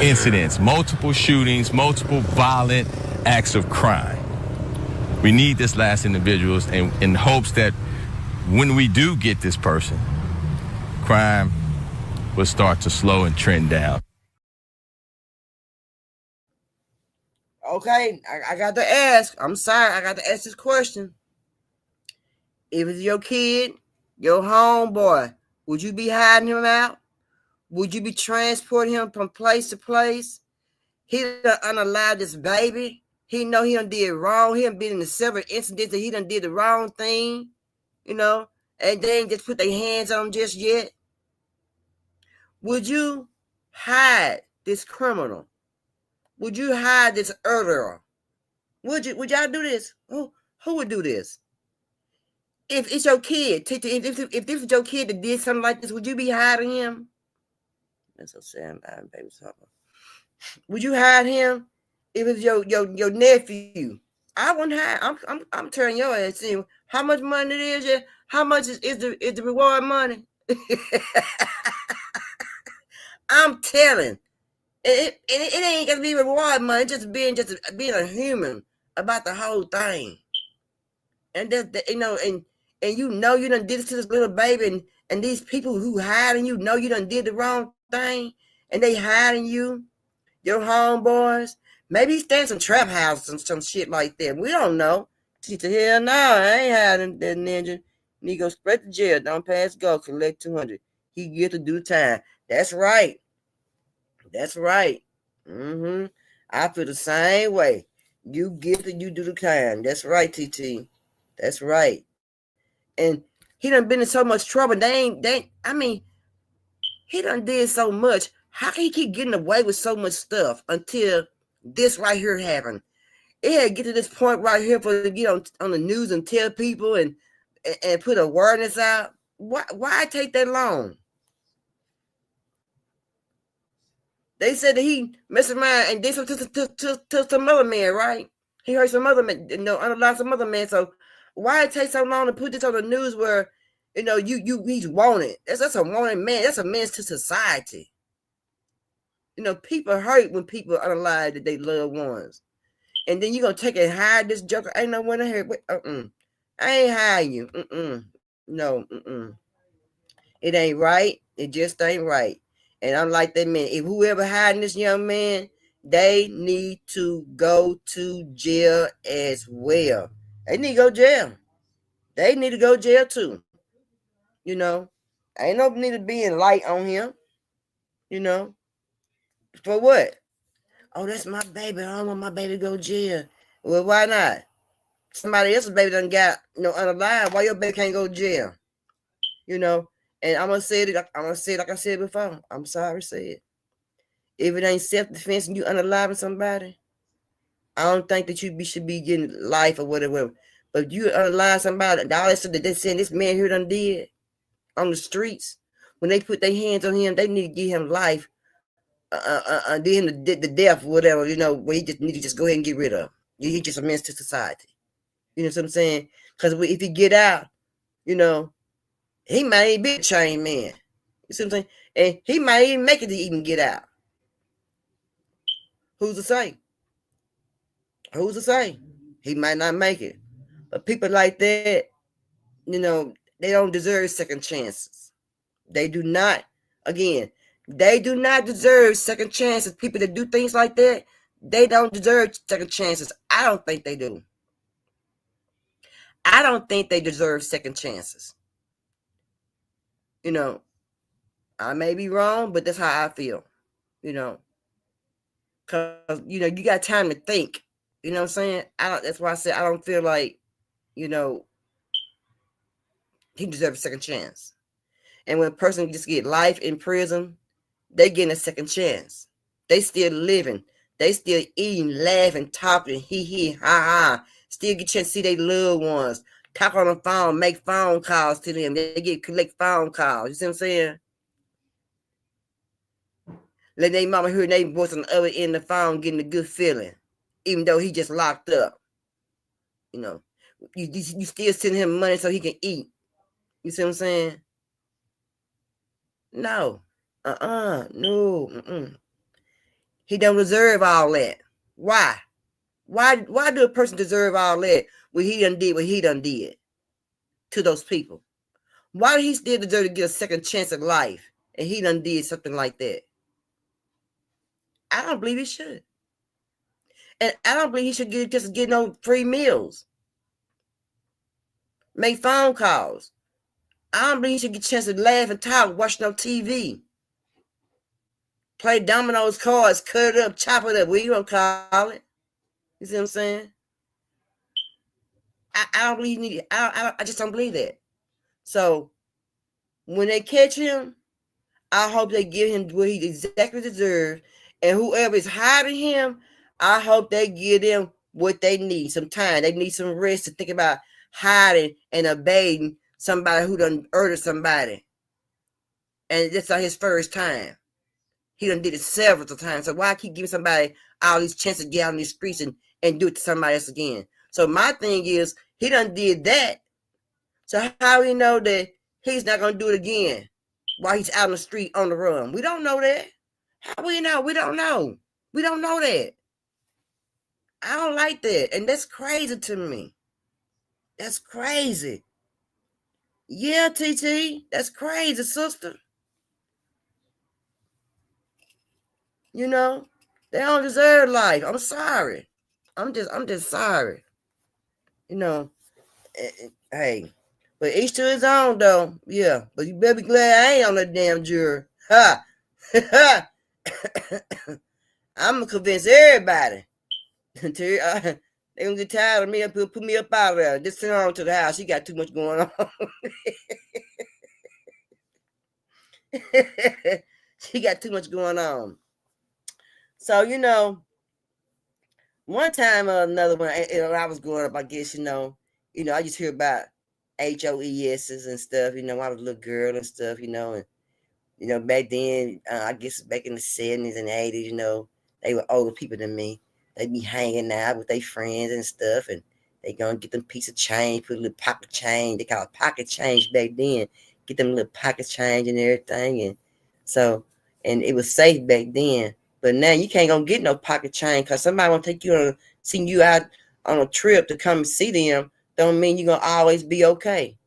incidents, multiple shootings, multiple violent acts of crime. We need this last individuals in hopes that when we do get this person, crime will start to slow and trend down. Okay, I got to ask. I'm sorry, I got to ask this question. If it's your kid, your homeboy, would you be hiding him out? Would you be transporting him from place to place? He done unalived this baby. He know he done did wrong. He done been in the several incidents that he done did the wrong thing, you know, and they ain't just put their hands on him just yet. Would you hide this criminal? Would you hide this murderer? Would y'all do this? Who would do this? If it's your kid, if this is your kid that did something like this, would you be hiding him? That's so sad, baby. Would you hide him if it's your nephew? I wouldn't hide. I'm turning your ass in. How much money it is? Yeah? How much is the reward money? I'm telling. It ain't gonna be reward money. Just being a human about the whole thing. And that you know, and you know you done did this to this little baby, and these people who hiding you know you done did the wrong thing, and they hiding you, your homeboys. Maybe he stay in some trap house and some shit like that. We don't know. She said, hell no, I ain't hiding that ninja. And he go straight to jail, don't pass go, collect 200. He get to do time. That's right. That's right. I feel the same way. You get it, you do the time. That's right, TT. That's right. And he done been in so much trouble. I mean, he done did so much. How can he keep getting away with so much stuff until this right here happened? It had to get to this point right here for to get on the news and tell people and put awareness out. Why take that long? They said that he messed around and did something to some other man, right? He heard some other man, unalive some other man. So why it take so long to put this on the news where, he's wanted? That's a wanted man. That's a menace to society. People hurt when people unalive that they loved ones. And then you gonna take and hide this joker. Ain't no one in here. I ain't hide you. No. It ain't right. It just ain't right. And I'm like that man. If whoever hiding this young man, they need to go to jail as well. They need to go jail. They need to go jail too. Ain't no need to be in light on him. For what? Oh, that's my baby. I don't want my baby to go to jail. Well, why not? Somebody else's baby done got unalive. Why your baby can't go to jail? And I'm gonna say it. Like I said before. I'm sorry to say it. If it ain't self-defense and you unaliving somebody, I don't think that you should be getting life or whatever. But if you unalive somebody, all that stuff that they saying this man here done did on the streets, when they put their hands on him, they need to give him life. Then the death, whatever, where he just need to just go ahead and get rid of. He's just a menace to society. You know what I'm saying? Because if he get out, he might even be a chained man. You see what I'm saying? And he might even make it to even get out. Who's to say? Who's to say? He might not make it. But people like that, they don't deserve second chances. They do not. Again, they do not deserve second chances. People that do things like that, they don't deserve second chances. I don't think they do. I don't think they deserve second chances. I may be wrong, but that's how I feel. Because you got time to think. You know what I'm saying? That's why I said I don't feel like he deserves a second chance. And when a person just get life in prison, they getting a second chance. They still living. They still eating, laughing, talking, hee, ha, ha. Still get a chance to see their loved ones. Talk on the phone, make phone calls to them. They collect phone calls. You see what I'm saying? let their mama hear their voice on the other end of the phone, getting a good feeling, even though he just locked up. You know, you still send him money so he can eat. You see what I'm saying? No. No. He don't deserve all that. Why? Why do a person deserve all that when he done did what he done did to those people? Why do he still deserve to get a second chance at life and he done did something like that? I don't believe he should. And I don't believe he should just get no free meals. Make phone calls. I don't believe he should get a chance to laugh and talk, watch no TV. Play dominoes cards, cut it up, chop it up. What you gonna call it? You see what I'm saying? I don't believe he need. I just don't believe that. So when they catch him, I hope they give him what he exactly deserves. And whoever is hiding him, I hope they give them what they need. Some time. They need some rest to think about hiding and evading somebody who done murdered somebody. And that's not his first time. He done did it several times. So why keep giving somebody all these chances to get out on these streets and do it to somebody else again? So my thing is, he done did that. So how we know that he's not going to do it again while he's out on the street on the run? We don't know that. How we know? We don't know. We don't know that. I don't like that. And that's crazy to me. That's crazy. Yeah, TT. That's crazy, sister. You know, they don't deserve life. I'm sorry. I'm just sorry. You know, hey, but each to his own, though. Yeah, but you better be glad I ain't on that damn jury. Ha! I'm gonna convince everybody. They gonna get tired of me and put me up out of there. Just send her on to the house. She got too much going on. She got too much going on. So, you know, one time or another, when I was growing up, I guess, you know, I just hear about HOESs and stuff, you know, I was a little girl and stuff, you know, and, you know, back then, I guess back in the 70s and 80s, you know, they were older people than me. They be hanging out with their friends and stuff, and they gonna get them piece of change, put a little pocket change. They call it pocket change back then. Get them little pocket change and everything, and so, and it was safe back then. But now you can't go get no pocket change because somebody want to take you on, send you out on a trip to come see them. Don't mean you're gonna always be okay.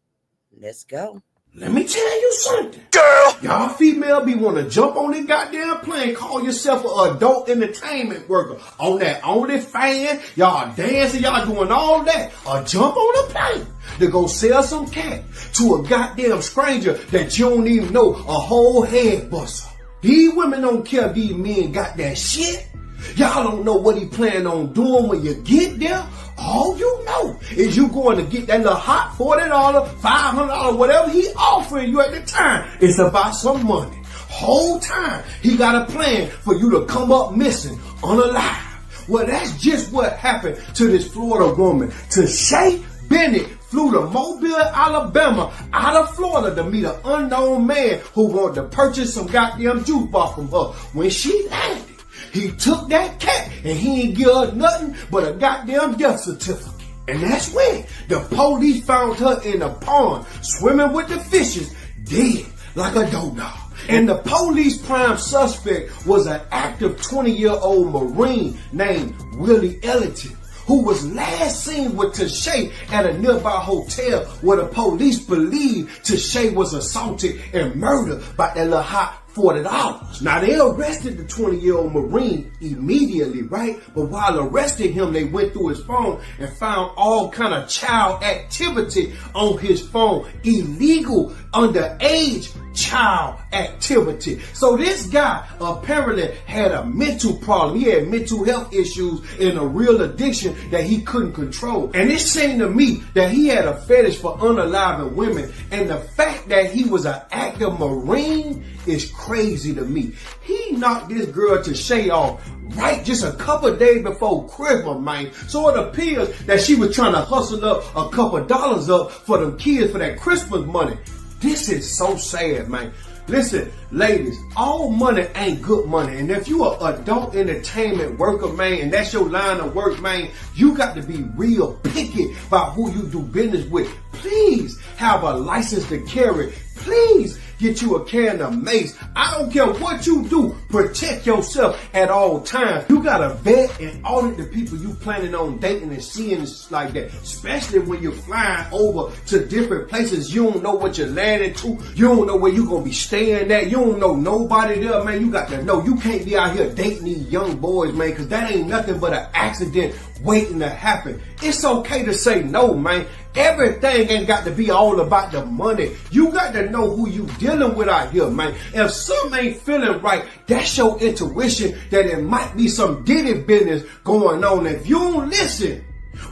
Let's go. Let me tell you something. Girl! Y'all female be want to jump on this goddamn plane, call yourself an adult entertainment worker. On that OnlyFans, y'all dancing, y'all doing all that. Or jump on a plane to go sell some cat to a goddamn stranger that you don't even know, a whole head buster. These women don't care if these men got that shit. Y'all don't know what he planning on doing when you get there. All you know is you going to get that little hot $40, $500, whatever he offering you at the time. It's about some money. Whole time he got a plan for you to come up missing, unalive. Well, that's just what happened to this Florida woman. Tashay Bennett flew to Mobile, Alabama, out of Florida to meet an unknown man who wanted to purchase some goddamn juice bar from her. When she landed, he took that cat and he ain't give her nothing but a goddamn death certificate. And that's when the police found her in a pond, swimming with the fishes, dead like a dog. And the police prime suspect was an active 20-year-old Marine named Willie Ellington, who was last seen with Tashay at a nearby hotel where the police believe Tashay was assaulted and murdered by that little hot $40. Now, they arrested the 20-year-old Marine immediately, right? But while arresting him, they went through his phone and found all kind of child activity on his phone. Illegal, underage child activity. So this guy apparently had a mental problem. He had mental health issues and a real addiction that he couldn't control. And it seemed to me that he had a fetish for unaliving women. And the fact that he was an active Marine is crazy to me. He knocked this girl Tashay off right just a couple of days before Christmas, man. So it appears that she was trying to hustle up a couple of dollars up for them kids for that Christmas money. This is so sad, man. Listen, ladies, all money ain't good money. And if you are adult entertainment worker, man, and that's your line of work, man, you got to be real picky about who you do business with. Please have a license to carry. Please get you a can of mace. I don't care what you do. Protect yourself at all times. You got to vet and audit the people you planning on dating and seeing like that. Especially when you're flying over to different places. You don't know what you're landing to. You don't know where you're going to be staying at. You don't know nobody there, man. You got to know. You can't be out here dating these young boys, man, because that ain't nothing but an accident waiting to happen. It's okay to say no, man. Everything ain't got to be all about the money. You got to know who you dealing with out here, man. If something ain't feeling right, that's your intuition that it might be some diddy business going on. If you don't listen,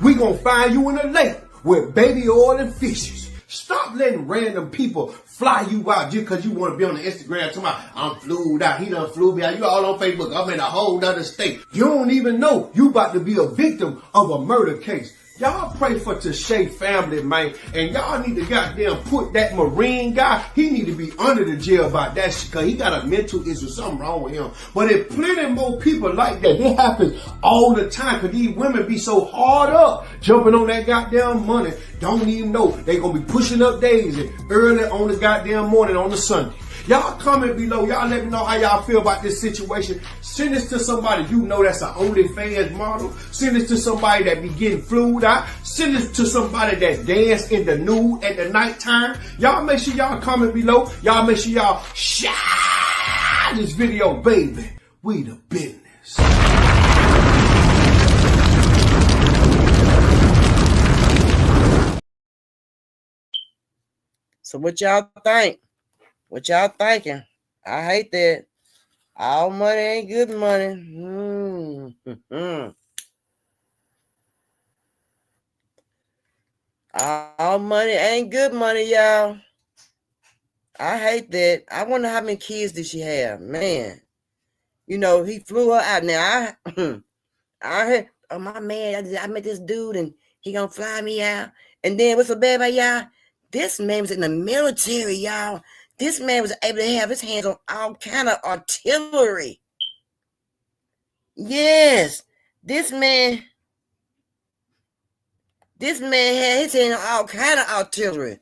we gonna find you in a lake with baby oil and fishes. Stop letting random people fly you out just because you want to be on the Instagram talking about, I'm flued out, he done flew me out, you all on Facebook, I'm in a whole nother state. You don't even know you about to be a victim of a murder case. Y'all pray for Tashay family, man, and y'all need to goddamn put that Marine guy, he need to be under the jail about that shit, because he got a mental issue, something wrong with him. But if plenty more people like that, it happens all the time, because these women be so hard up, jumping on that goddamn money, don't even know they gonna be pushing up Daisy early on the goddamn morning on the Sunday. Y'all comment below. Y'all let me know how y'all feel about this situation. Send this to somebody you know that's an OnlyFans model. Send this to somebody that be getting flued out. Send this to somebody that dance in the nude at the nighttime. Y'all make sure y'all comment below. Y'all make sure y'all share this video, baby. We the business. So what y'all think? What y'all thinking? I hate that. All money ain't good money. All money ain't good money, y'all. I hate that. I wonder how many kids did she have? Man. You know, he flew her out. Now, I heard, oh, my man, I met this dude and he gonna fly me out. And then what's so bad about y'all? This man was in the military, y'all. This man was able to have his hands on all kind of artillery. Yes, this man had his hand on all kind of artillery.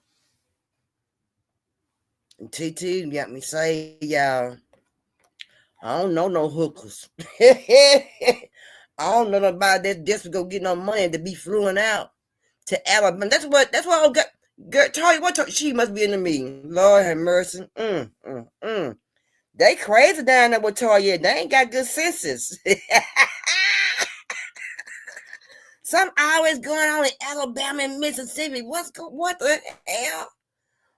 And TT got me say, y'all, I don't know no hookers. I don't know nobody that's just to go get no money to be fluing out to Alabama. That's what I got. Girl, Tori, what she must be in the meeting. Lord have mercy. They crazy down there with Toya. They ain't got good senses. Something always going on in Alabama and Mississippi. What the hell?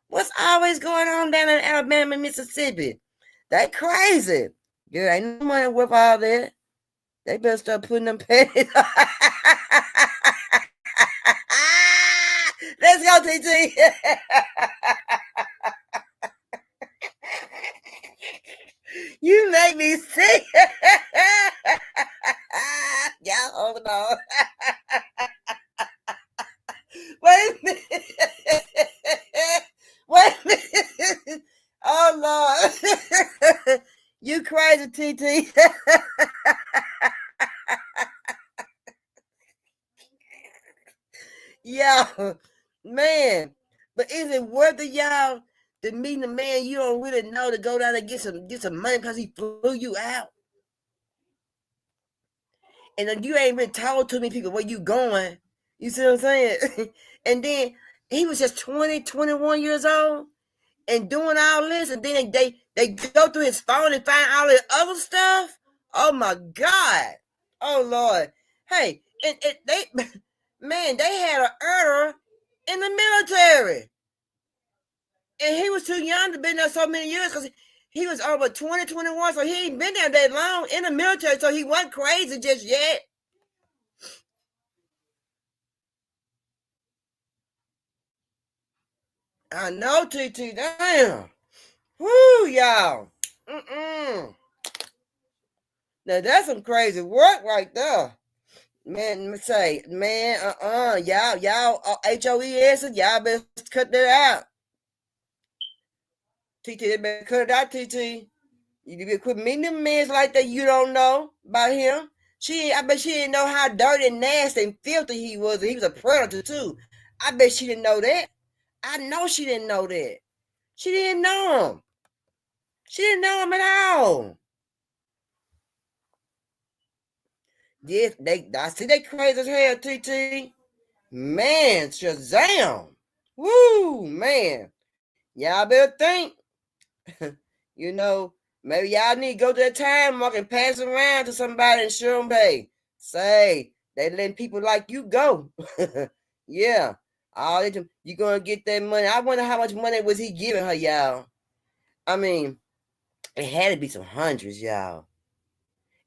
What's always going on down in Alabama and Mississippi? They crazy. Girl, ain't no money with all that. They better start putting them pennies. Let's go, TT. You make me sick. Y'all hold on. Wait a minute. Wait a minute. Oh, Lord. You crazy, TT. Yeah, man. But is it worth it, y'all, to meet a man you don't really know to go down and get some money because he flew you out? And then you ain't been told too many people where you going. You see what I'm saying? And then he was just 20, 21 years old and doing all this. And then they go through his phone and find all the other stuff. Oh, my God. Oh, Lord. Hey, and they had an error in the military. And he was too young to be there so many years because he was over 20, 21. So he ain't been there that long in the military. So he wasn't crazy just yet. I know, TT. Damn. Whoo, y'all. Now, that's some crazy work right there. Man, y'all, HOES, y'all better cut that out. TT, they better cut it out, TT. You better quit meeting them men like that you don't know about him. I bet she didn't know how dirty and nasty and filthy he was. He was a predator too. I bet she didn't know that. I know she didn't know that. She didn't know him. She didn't know him at all. Yes, I see they crazy as hell, TT. Man, Shazam. Woo, man. Y'all better think. You know, maybe y'all need to go to that time mark and pass it around to somebody and show them, hey, say, they letting people like you go. Yeah. You gonna get that money. I wonder how much money was he giving her, y'all. I mean, it had to be some hundreds, y'all.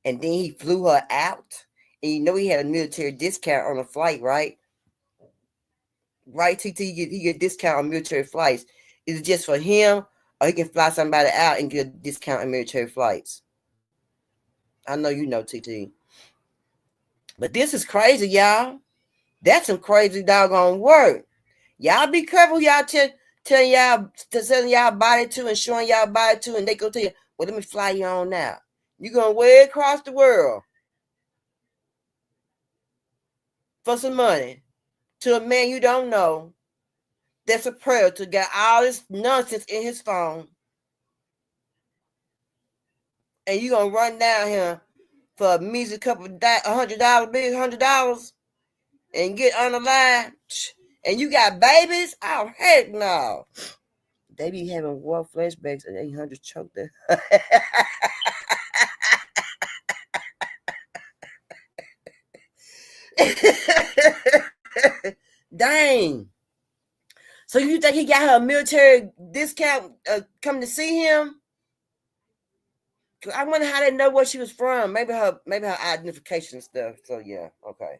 And then he flew her out. And you know he had a military discount on a flight, right? Right, TT, he get discount on military flights. Is it just for him, or he can fly somebody out and get a discount on military flights? I know you know, TT. But this is crazy, y'all. That's some crazy doggone work. Y'all be careful, y'all telling y'all body to and showing y'all body to, and they go tell you, well, let me fly you on now. You're going way across the world for some money to a man you don't know that's a predator, got all this nonsense in his phone. And you're going to run down here for a measly couple of $100, big $100, and get unalive. And you got babies? Oh, heck no. They be having war flashbacks and 800 choked them. Dang. So you think he got her a military discount coming to see him? I wonder how they know where she was from. Maybe her identification stuff. So yeah, okay.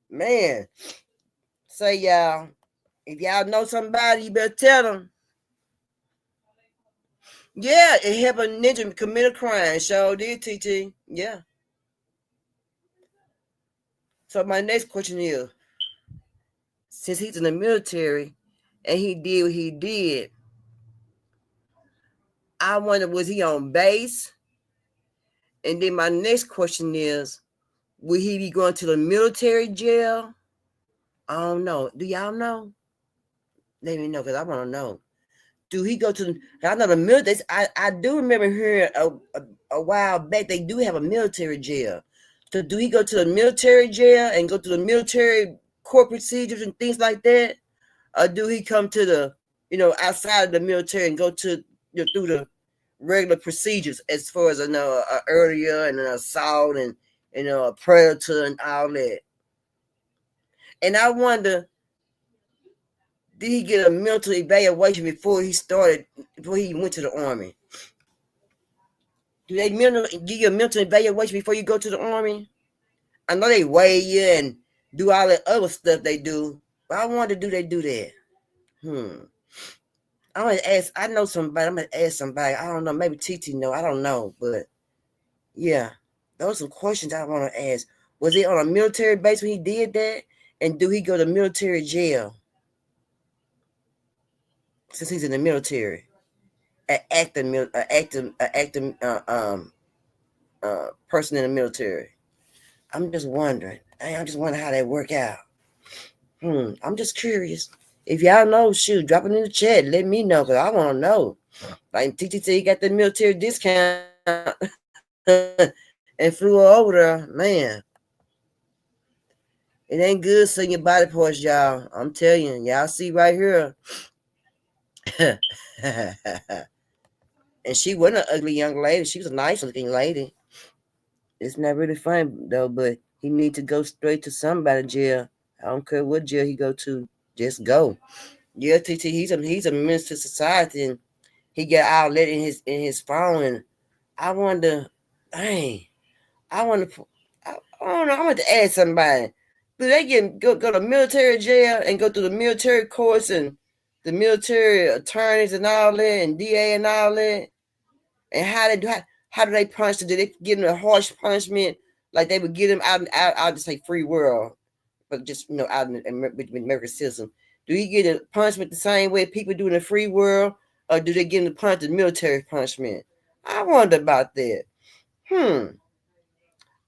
Man. Say y'all, if y'all know somebody, you better tell them. Yeah, it helped a ninja commit a crime. Sure did, TT. Yeah. So my next question is, since he's in the military and he did what he did, I wonder, was he on base? And then my next question is, will he be going to the military jail? I don't know. Do y'all know? Let me know, because I want to know. Do he go to the, I know the military, I do remember hearing a while back, they do have a military jail. So do he go to the military jail and go to the military court procedures and things like that? Or do he come to the, outside of the military and go to, through the regular procedures as far as, earlier and an assault and, a predator and all that? And I wonder, did he get a mental evaluation before he went to the Army? Do they give you a mental evaluation before you go to the Army? I know they weigh you and do all that other stuff they do, but I wonder, do they do that? I'm gonna ask. I know somebody. I'm gonna ask somebody. I don't know. Maybe TT know. I don't know. But yeah, those are some questions I want to ask. Was he on a military base when he did that? And do he go to military jail since he's in the military? An active person in the military. I'm just wondering. I'm just wondering how that work out. I'm just curious. If y'all know, shoot, drop it in the chat. Let me know, because I want to know. Like TT said, he got the military discount and flew her over there. Man, it ain't good seeing your body parts, y'all. I'm telling you. Y'all see right here. And she wasn't an ugly young lady. She was a nice looking lady. It's not really funny, though, but he need to go straight to somebody jail. I don't care what jail he go to. Just go. Yeah, TT, he's a menace to society, and he got outlet in his phone. And I wonder, dang, I don't know. I'm going to ask somebody. Do they go to military jail and go through the military courts and the military attorneys and all that, and DA and all that? And how do they punish them? Do they give them a harsh punishment like they would give them out I'll just say free world, but just out in American citizen? Do he get a punishment the same way people do in the free world, or do they give them the military punishment? I wonder about that. I'm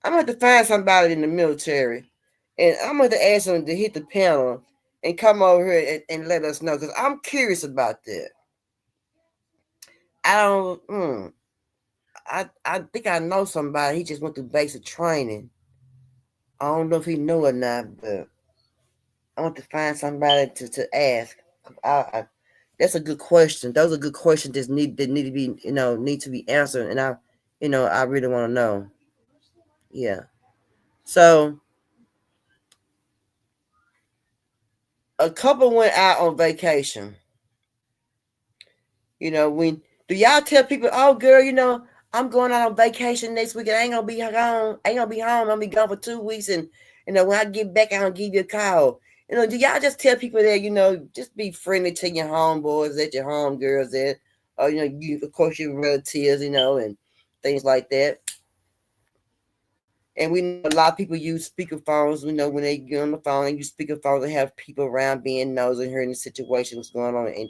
gonna have to find somebody in the military, and I'm gonna have to ask them to hit the panel and come over here and let us know, because I'm curious about that. I think I know somebody. He just went through basic training. I don't know if he knew or not, but I want to find somebody to ask. That's a good question. Those are good questions that need to be, need to be answered, and I really want to know. Yeah. So a couple went out on vacation. When do y'all tell people, "Oh, girl, I'm going out on vacation next week and I ain't gonna be gone. I ain't gonna be home. I'm gonna be gone for 2 weeks, and when I get back, I'm gonna give you a call." Do y'all just tell people that, just be friendly to your homeboys, at your homegirls, that, or you, of course, your relatives, and things like that. And we know a lot of people use speakerphones. When they get on the phone and use speakerphones, they have people around being nosy and hearing the situation, what's going on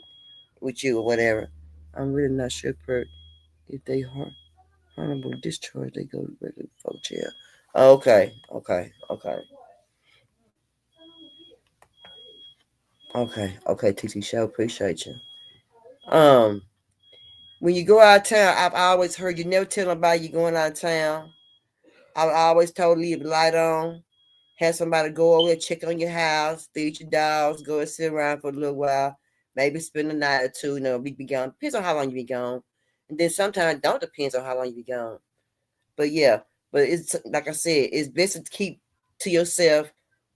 with you or whatever. I'm really not sure, Kurt, if they honorable discharge, they go to regular folk jail. Okay. TT Show, appreciate you. When you go out of town, I've always heard you never tell nobody you're going out of town. I've always told leave the light on, have somebody go over there, check on your house, feed your dogs, go and sit around for a little while, maybe spend a night or two. Be gone. Depends on how long you be gone, and then sometimes it don't depends on how long you be gone. But yeah, it's like I said, it's best to keep to yourself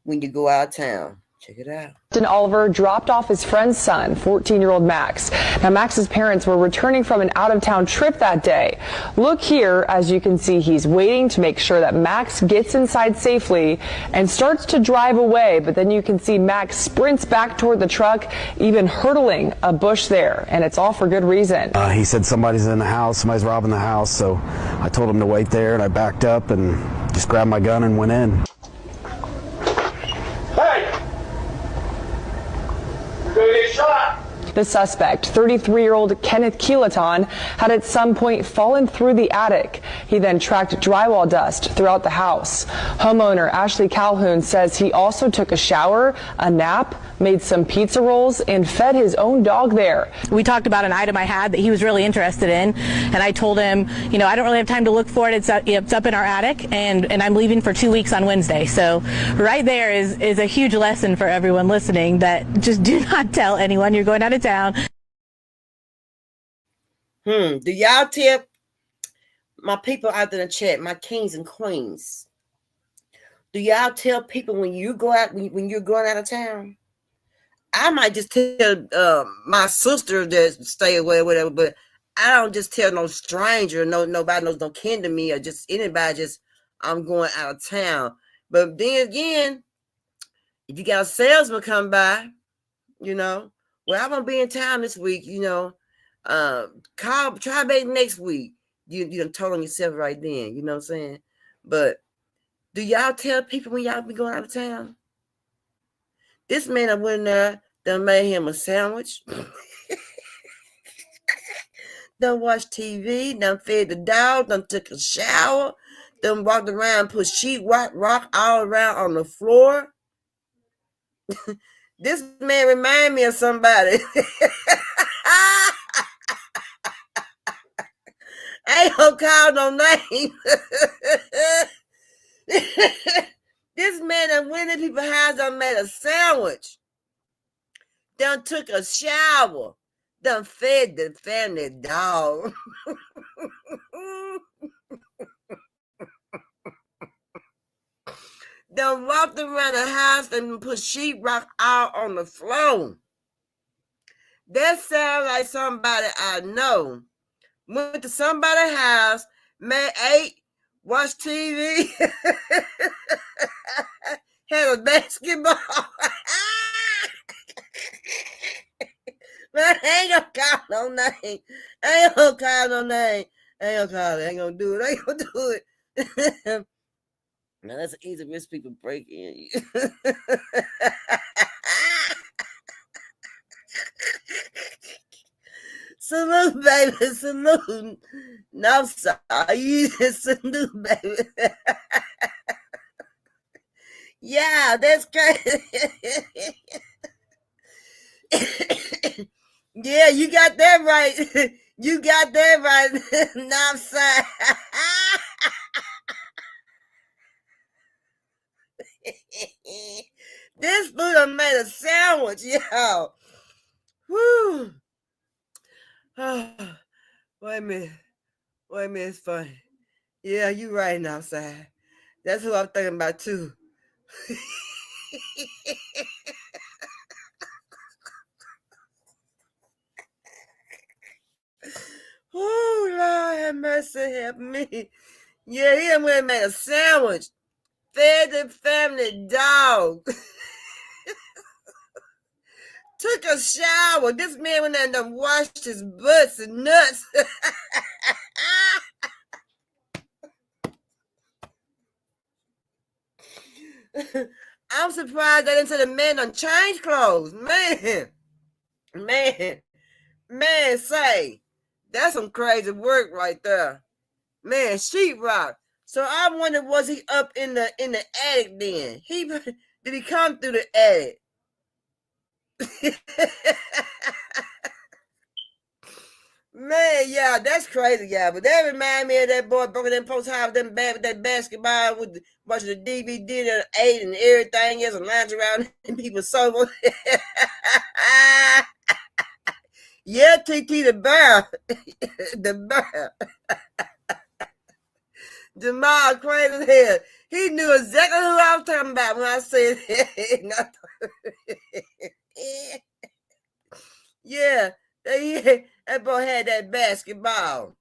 when you go out of town. Check it out. Oliver dropped off his friend's son, 14-year-old Max. Now, Max's parents were returning from an out-of-town trip that day. Look here, as you can see, he's waiting to make sure that Max gets inside safely and starts to drive away. But then you can see Max sprints back toward the truck, even hurdling a bush there. And it's all for good reason. He said somebody's in the house, somebody's robbing the house. So I told him to wait there, and I backed up and just grabbed my gun and went in. The suspect, 33-year-old Kenneth Keelaton, had at some point fallen through the attic. He then tracked drywall dust throughout the house. Homeowner Ashley Calhoun says he also took a shower, a nap, made some pizza rolls, and fed his own dog there. We talked about an item I had that he was really interested in, and I told him, I don't really have time to look for it. It's up in our attic, and I'm leaving for 2 weeks on Wednesday. So right there is a huge lesson for everyone listening, that just do not tell anyone you're going out of town. Do y'all tell my people out in the chat, my kings and queens? Do y'all tell people when you go out, when you're going out of town? I might just tell my sister that stay away, whatever, but I don't just tell no stranger, nobody knows, no kin to me, or just anybody. Just I'm going out of town. But then again, if you got a salesman come by, well, I'm gonna be in town this week, try back next week. You done told on yourself right then, you know what I'm saying? But do y'all tell people when y'all be going out of town? This man I went in there, done made him a sandwich, done watched TV, done fed the dog, done took a shower, done walked around, put sheetrock all around on the floor. This man remind me of somebody. I ain't gonna call no name. This man that went in people's house, done made a sandwich, done took a shower, done fed the family dog. Done walked around the house and put sheetrock out on the floor. That sounds like somebody I know. Went to somebody's house, ate, watched TV, had a basketball. Man, I ain't gonna call no name. I ain't gonna do it. Now that's an easy risk people break in. Salute, baby, salute. No, I'm sorry. Salute, baby. Yeah, that's crazy. Yeah, you got that right. You got that right. No, I'm sorry. This food done made a sandwich, yo. Woo. Wait a minute, it's funny. Yeah, you right now, side. That's who I'm thinking about too. Oh, Lord have mercy, help me. Yeah, he done went and made a sandwich. Fed the family dog. Took a shower. This man went and done washed his butts and nuts. I'm surprised that until the man done changed clothes. Man, say, that's some crazy work right there. Man, sheetrock. So I wonder, was he up in the attic then? Did he come through the attic? Man, yeah, that's crazy, yeah. But that remind me of that boy broken in post house with that basketball with watching the DVD that ate and everything else and lounge around and people sober. Yeah, TT the bear. The bear. Jamal crazy as hell. He knew exactly who I was talking about when I said that. Yeah, that boy had that basketball.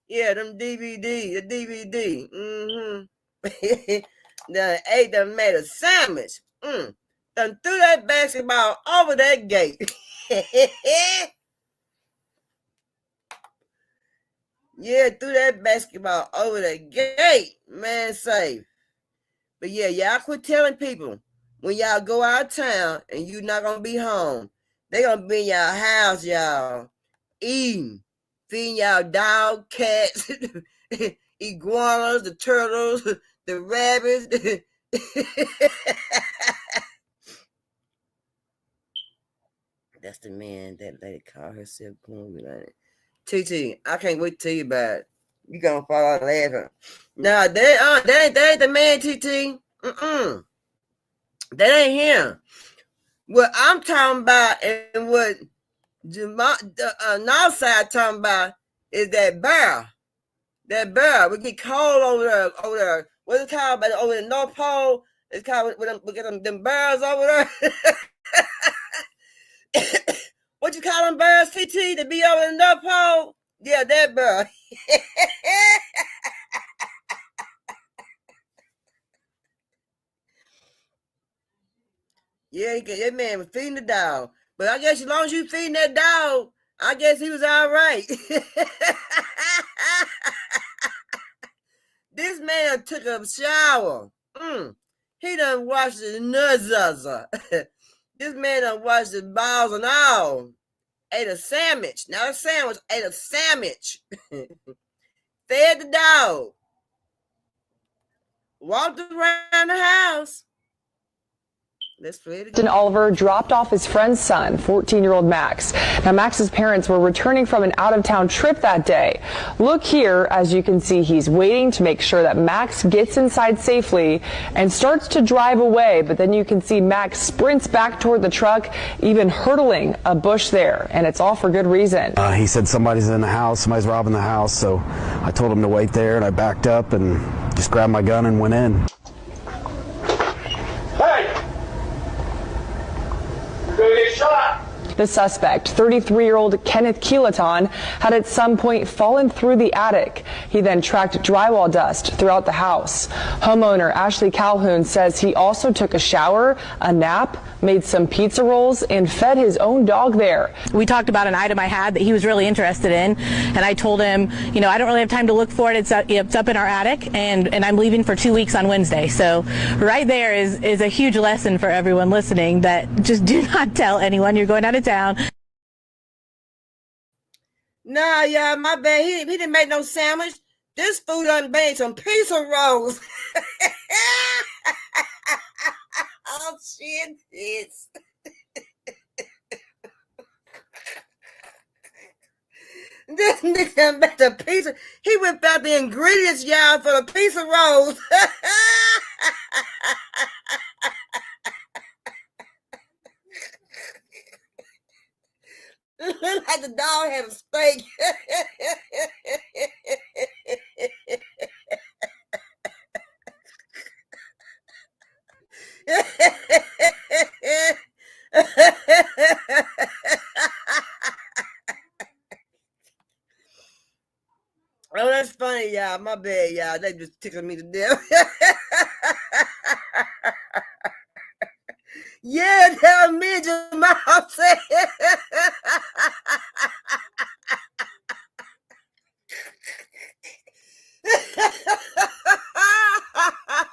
Yeah, them the DVD. Done ate them, made a sandwich. Done threw that basketball over that gate. Yeah, threw that basketball over the gate. Man, safe. But yeah, y'all quit telling people when y'all go out of town and you not going to be home. They going to be in y'all house, y'all. Eating. Feeding y'all dog, cats, iguanas, the turtles, the rabbits. That's the man that lady called herself Corn. TT, I can't wait to tell you about it. You gonna fall out laughing. Nah, that ain't the man, TT. That ain't him. What I'm talking about and what Northside talking about is that bear. That bear. We get cold over there. What's it called? Over the North Pole. It's called we get them bears over there. What you call them birds, TT, to be over in the North Pole? Yeah, that bird. Yeah, that man was feeding the dog. But I guess as long as you feeding that dog, I guess he was all right. This man took a shower. He done washed his nuts. This man done washed his balls and all. Ate a sandwich. Not a sandwich. Ate a sandwich. Fed the dog. Walked around the house. Let's play it again. Oliver dropped off his friend's son, 14-year-old Max. Now, Max's parents were returning from an out-of-town trip that day. Look here, as you can see, he's waiting to make sure that Max gets inside safely and starts to drive away. But then you can see Max sprints back toward the truck, even hurdling a bush there. And it's all for good reason. He said somebody's in the house, somebody's robbing the house. So I told him to wait there, and I backed up and just grabbed my gun and went in. The suspect, 33-year-old Kenneth Keelaton, had at some point fallen through the attic. He then tracked drywall dust throughout the house. Homeowner Ashley Calhoun says he also took a shower, a nap, made some pizza rolls, and fed his own dog there. We talked about an item I had that he was really interested in, and I told him, you know, I don't really have time to look for it. It's up in our attic, and I'm leaving for 2 weeks on Wednesday. So right there is a huge lesson for everyone listening, that just do not tell anyone you're going out of town. Nah, y'all, my bad. He didn't make no sandwich. This food done made some pizza rolls. Oh, shit. It's... This nigga made the pizza. He whipped out the ingredients, y'all, for the pizza rolls. Look like the dog had a steak. Oh, that's funny, y'all. My bad, y'all. They just tickled me to death. Yeah, tell me, Jamal said.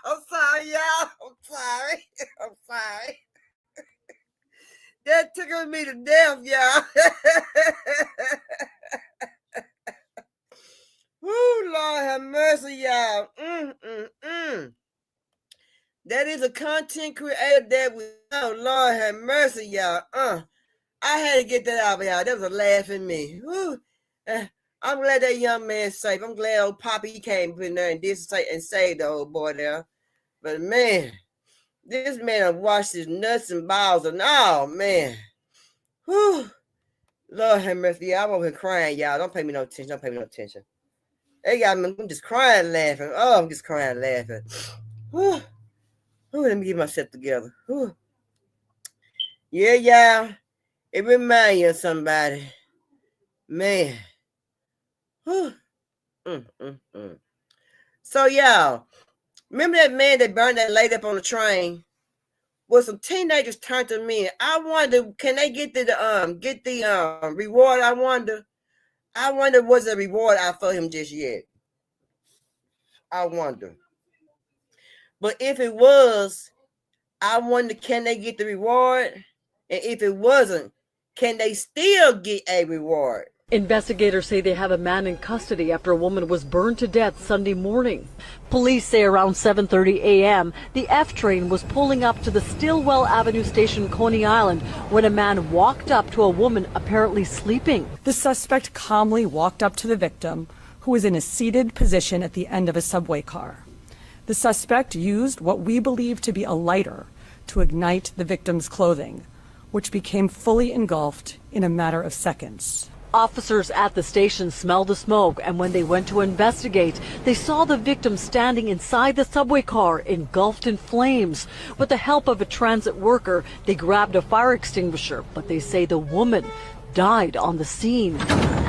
I'm sorry, y'all. I'm sorry. I'm sorry. That tickled me to death, y'all. Woo, Lord have mercy, y'all. That is a content creator that we, oh, Lord have mercy, y'all. I had to get that out of y'all. That was a laugh at me. Woo. I'm glad that young man's safe. I'm glad old Poppy came in there and did and saved the old boy there. But man, this man washed his nuts and balls and all, man. Whew. Lord have mercy. Yeah, I'm over here crying, y'all. Don't pay me no attention. Don't pay me no attention. Hey, y'all, I'm just crying, laughing. Oh, I'm just crying, laughing. Whew. Whew, let me get myself together. Whew. Yeah, y'all. It reminds you of somebody. Man. Whew. So, y'all, remember that man that burned that lady up on the train? Well, some teenagers turned to me. I wonder, can they get the reward? I wonder was a reward out for him just yet. I wonder. But if it was, I wonder, can they get the reward? And if it wasn't, can they still get a reward? Investigators say they have a man in custody after a woman was burned to death Sunday morning. Police say around 7:30 a.m., the F train was pulling up to the Stillwell Avenue station, Coney Island, when a man walked up to a woman apparently sleeping. The suspect calmly walked up to the victim, who was in a seated position at the end of a subway car. The suspect used what we believe to be a lighter to ignite the victim's clothing, which became fully engulfed in a matter of seconds. Officers at the station smelled the smoke, and when they went to investigate, they saw the victim standing inside the subway car, engulfed in flames. With the help of a transit worker, they grabbed a fire extinguisher, but they say the woman died on the scene.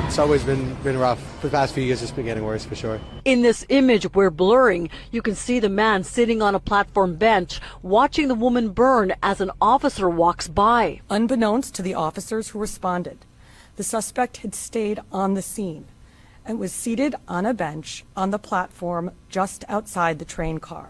Subway's been rough. For the past few years, it's been getting worse for sure. In this image we're blurring, you can see the man sitting on a platform bench, watching the woman burn as an officer walks by. Unbeknownst to the officers who responded, the suspect had stayed on the scene and was seated on a bench on the platform just outside the train car.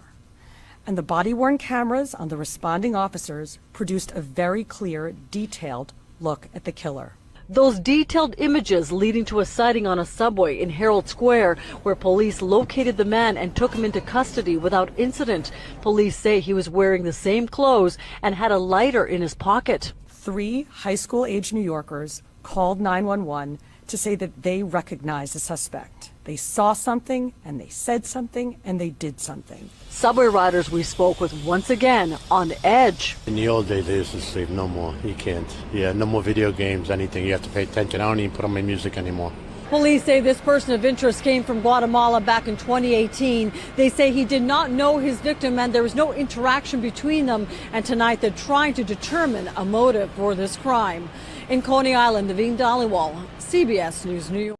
And the body-worn cameras on the responding officers produced a very clear, detailed look at the killer. Those detailed images leading to a sighting on a subway in Herald Square, where police located the man and took him into custody without incident. Police say he was wearing the same clothes and had a lighter in his pocket. 3 high school-age New Yorkers called 911 to say that they recognized the suspect. They saw something, and they said something, and they did something. Subway riders we spoke with once again on edge. In the old days, they used to sleep. No more. You can't. Yeah, no more video games, anything. You have to pay attention. I don't even put on my music anymore. Police say this person of interest came from Guatemala back in 2018. They say he did not know his victim and there was no interaction between them. And tonight they're trying to determine a motive for this crime. In Coney Island, Naveen Dhaliwal, CBS News, New York.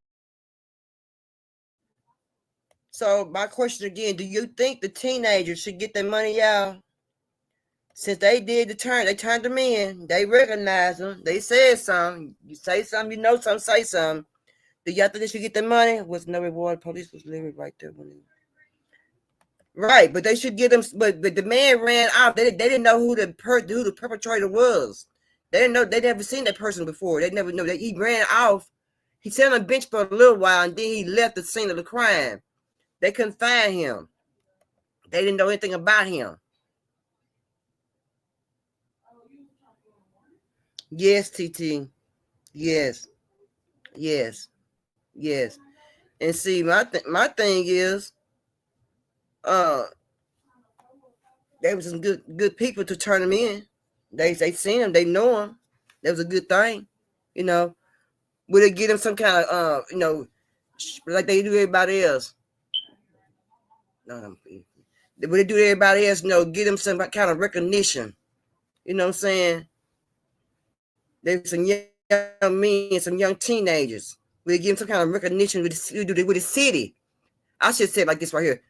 So my question again, do you think the teenagers should get their money, y'all? Since they did the turn, they turned them in. They recognized them. They said something. You say something, you know something, say something. Do y'all think they should get their money? Was no reward. Police was literally right there. Right, but they should get them. But the man ran out. They didn't know who the perpetrator was. They didn't know. They never seen that person before. They never knew that he ran off He sat on a bench for a little while, and then he left the scene of the crime. They couldn't find him. They didn't know anything about him. Yes, TT. Yes. Yes. Yes. And see, my thing is, there was some good people to turn him in. They seen him, they know him. That was a good thing, you know. Would it get him some kind of you know, like they do everybody else? No, would they do everybody else? You know, get him some kind of recognition. You know what I'm saying? There's some young men, some young teenagers. Would they give him some kind of recognition with the city? I should say it like this right here.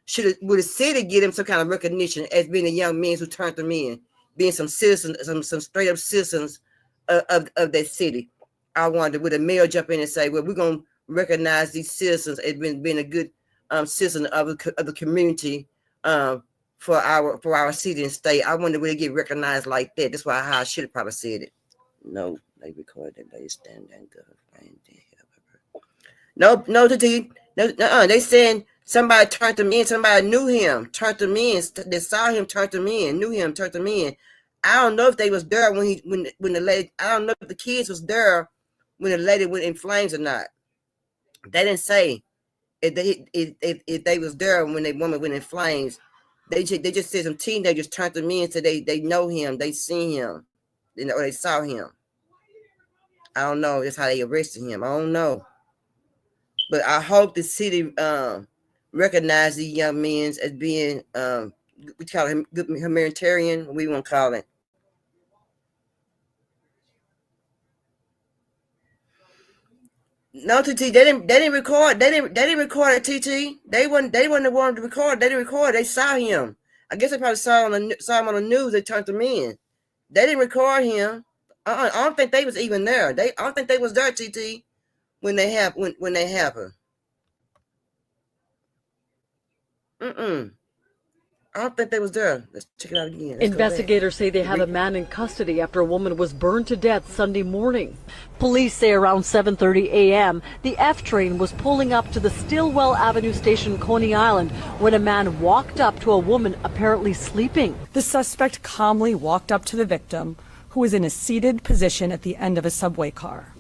Would the city give him some kind of recognition as being the young men who turned them in, being some citizens, some straight up citizens of that city? I wonder, would a mayor jump in and say, well, we're going to recognize these citizens as being a good citizen of the community for our city and state? I wonder, would they get recognized like that? That's why I should have probably said it. No, they recorded that they stand and no, they saying somebody turned them in, somebody knew him, turned them in, they saw him, turned them in, knew him, turned them in. I don't know if they was there when the lady, I don't know if the kids was there when the lady went in flames or not. They didn't say if they was there when the woman went in flames. They just said some teenagers turned them in, so they know him, they seen him, you know, or they saw him. I don't know. That's how they arrested him. I don't know. But I hope the city recognize these young men as being we call him good humanitarian. What we want to call it. No, TT, they didn't record. They didn't record it, TT. They wasn't the one to record. They didn't record. They saw him. I guess they probably saw him on the news. They turned him in. They didn't record him. I don't think they was even there. I don't think they was there, TT, when they happened. I don't think they was there. Let's check it out again. Investigators say they have a man in custody after a woman was burned to death Sunday morning. Police say around 7:30 a.m., the F train was pulling up to the Stillwell Avenue station, Coney Island, when a man walked up to a woman apparently sleeping. The suspect calmly walked up to the victim, who was in a seated position at the end of a subway car.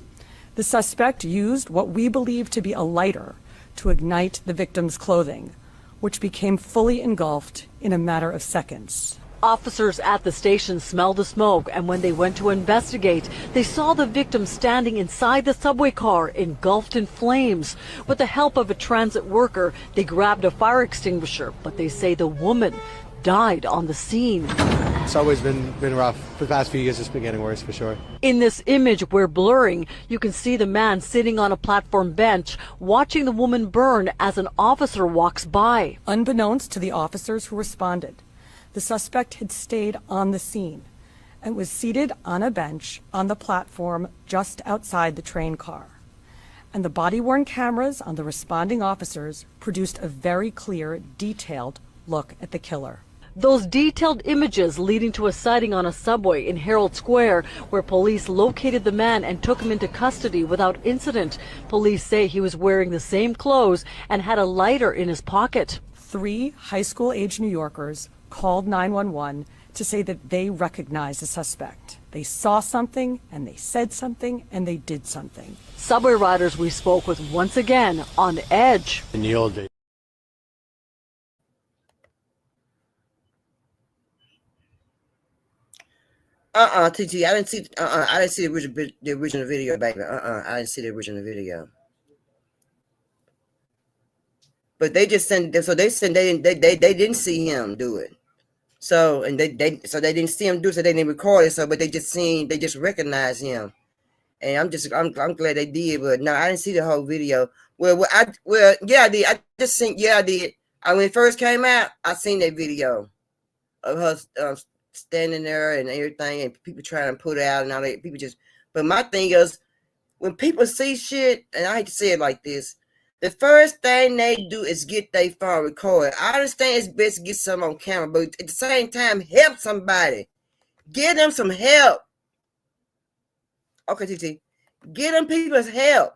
The suspect used what we believe to be a lighter to ignite the victim's clothing, which became fully engulfed in a matter of seconds. Officers at the station smelled the smoke, and when they went to investigate, they saw the victim standing inside the subway car, engulfed in flames. With the help of a transit worker, they grabbed a fire extinguisher, but they say the woman died on the scene. It's always been rough. For the past few years, it's been getting worse for sure. In this image we're blurring, you can see the man sitting on a platform bench, watching the woman burn as an officer walks by. Unbeknownst to the officers who responded, the suspect had stayed on the scene and was seated on a bench on the platform just outside the train car. And the body-worn cameras on the responding officers produced a very clear, detailed look at the killer. Those detailed images leading to a sighting on a subway in Herald Square, where police located the man and took him into custody without incident. Police say he was wearing the same clothes and had a lighter in his pocket. 3 high school-age New Yorkers called 911 to say that they recognized the suspect. They saw something, and they said something, and they did something. Subway riders we spoke with once again on edge. In the old days. TT, I didn't see the original video, baby. I didn't see the original video. But they just sent, so they said they didn't see him do it. So and they didn't see him do it, so they didn't record it. So but they just recognized him, and I'm glad they did. But no, I didn't see the whole video. Yeah, I did. I just seen, yeah, I did. When it first came out, I seen that video of her standing there and everything, and people trying to put it out and all that. People just, but my thing is, when people see shit, and I hate to say it like this, the first thing they do is get their phone recorded. I understand it's best to get some on camera, but at the same time, help somebody. Give them some help. Okay, TT. Give them people's help.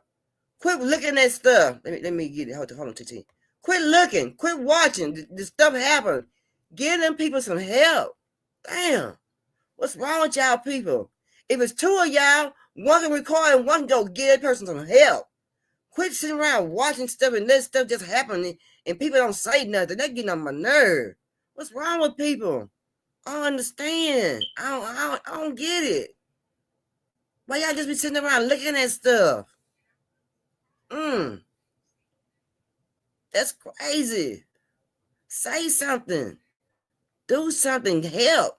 Quit looking at stuff. Let me get it. Hold on, TT. Quit looking. Quit watching. The stuff happen. Give them people some help. Damn. What's wrong with y'all people? If it's two of y'all, one can record and one can go give that person some help. Quit sitting around watching stuff and let stuff just happen and people don't say nothing. They're getting on my nerve. What's wrong with people? I don't understand. I don't get it. Why y'all just be sitting around looking at stuff? That's crazy. Say something. Do something. Help.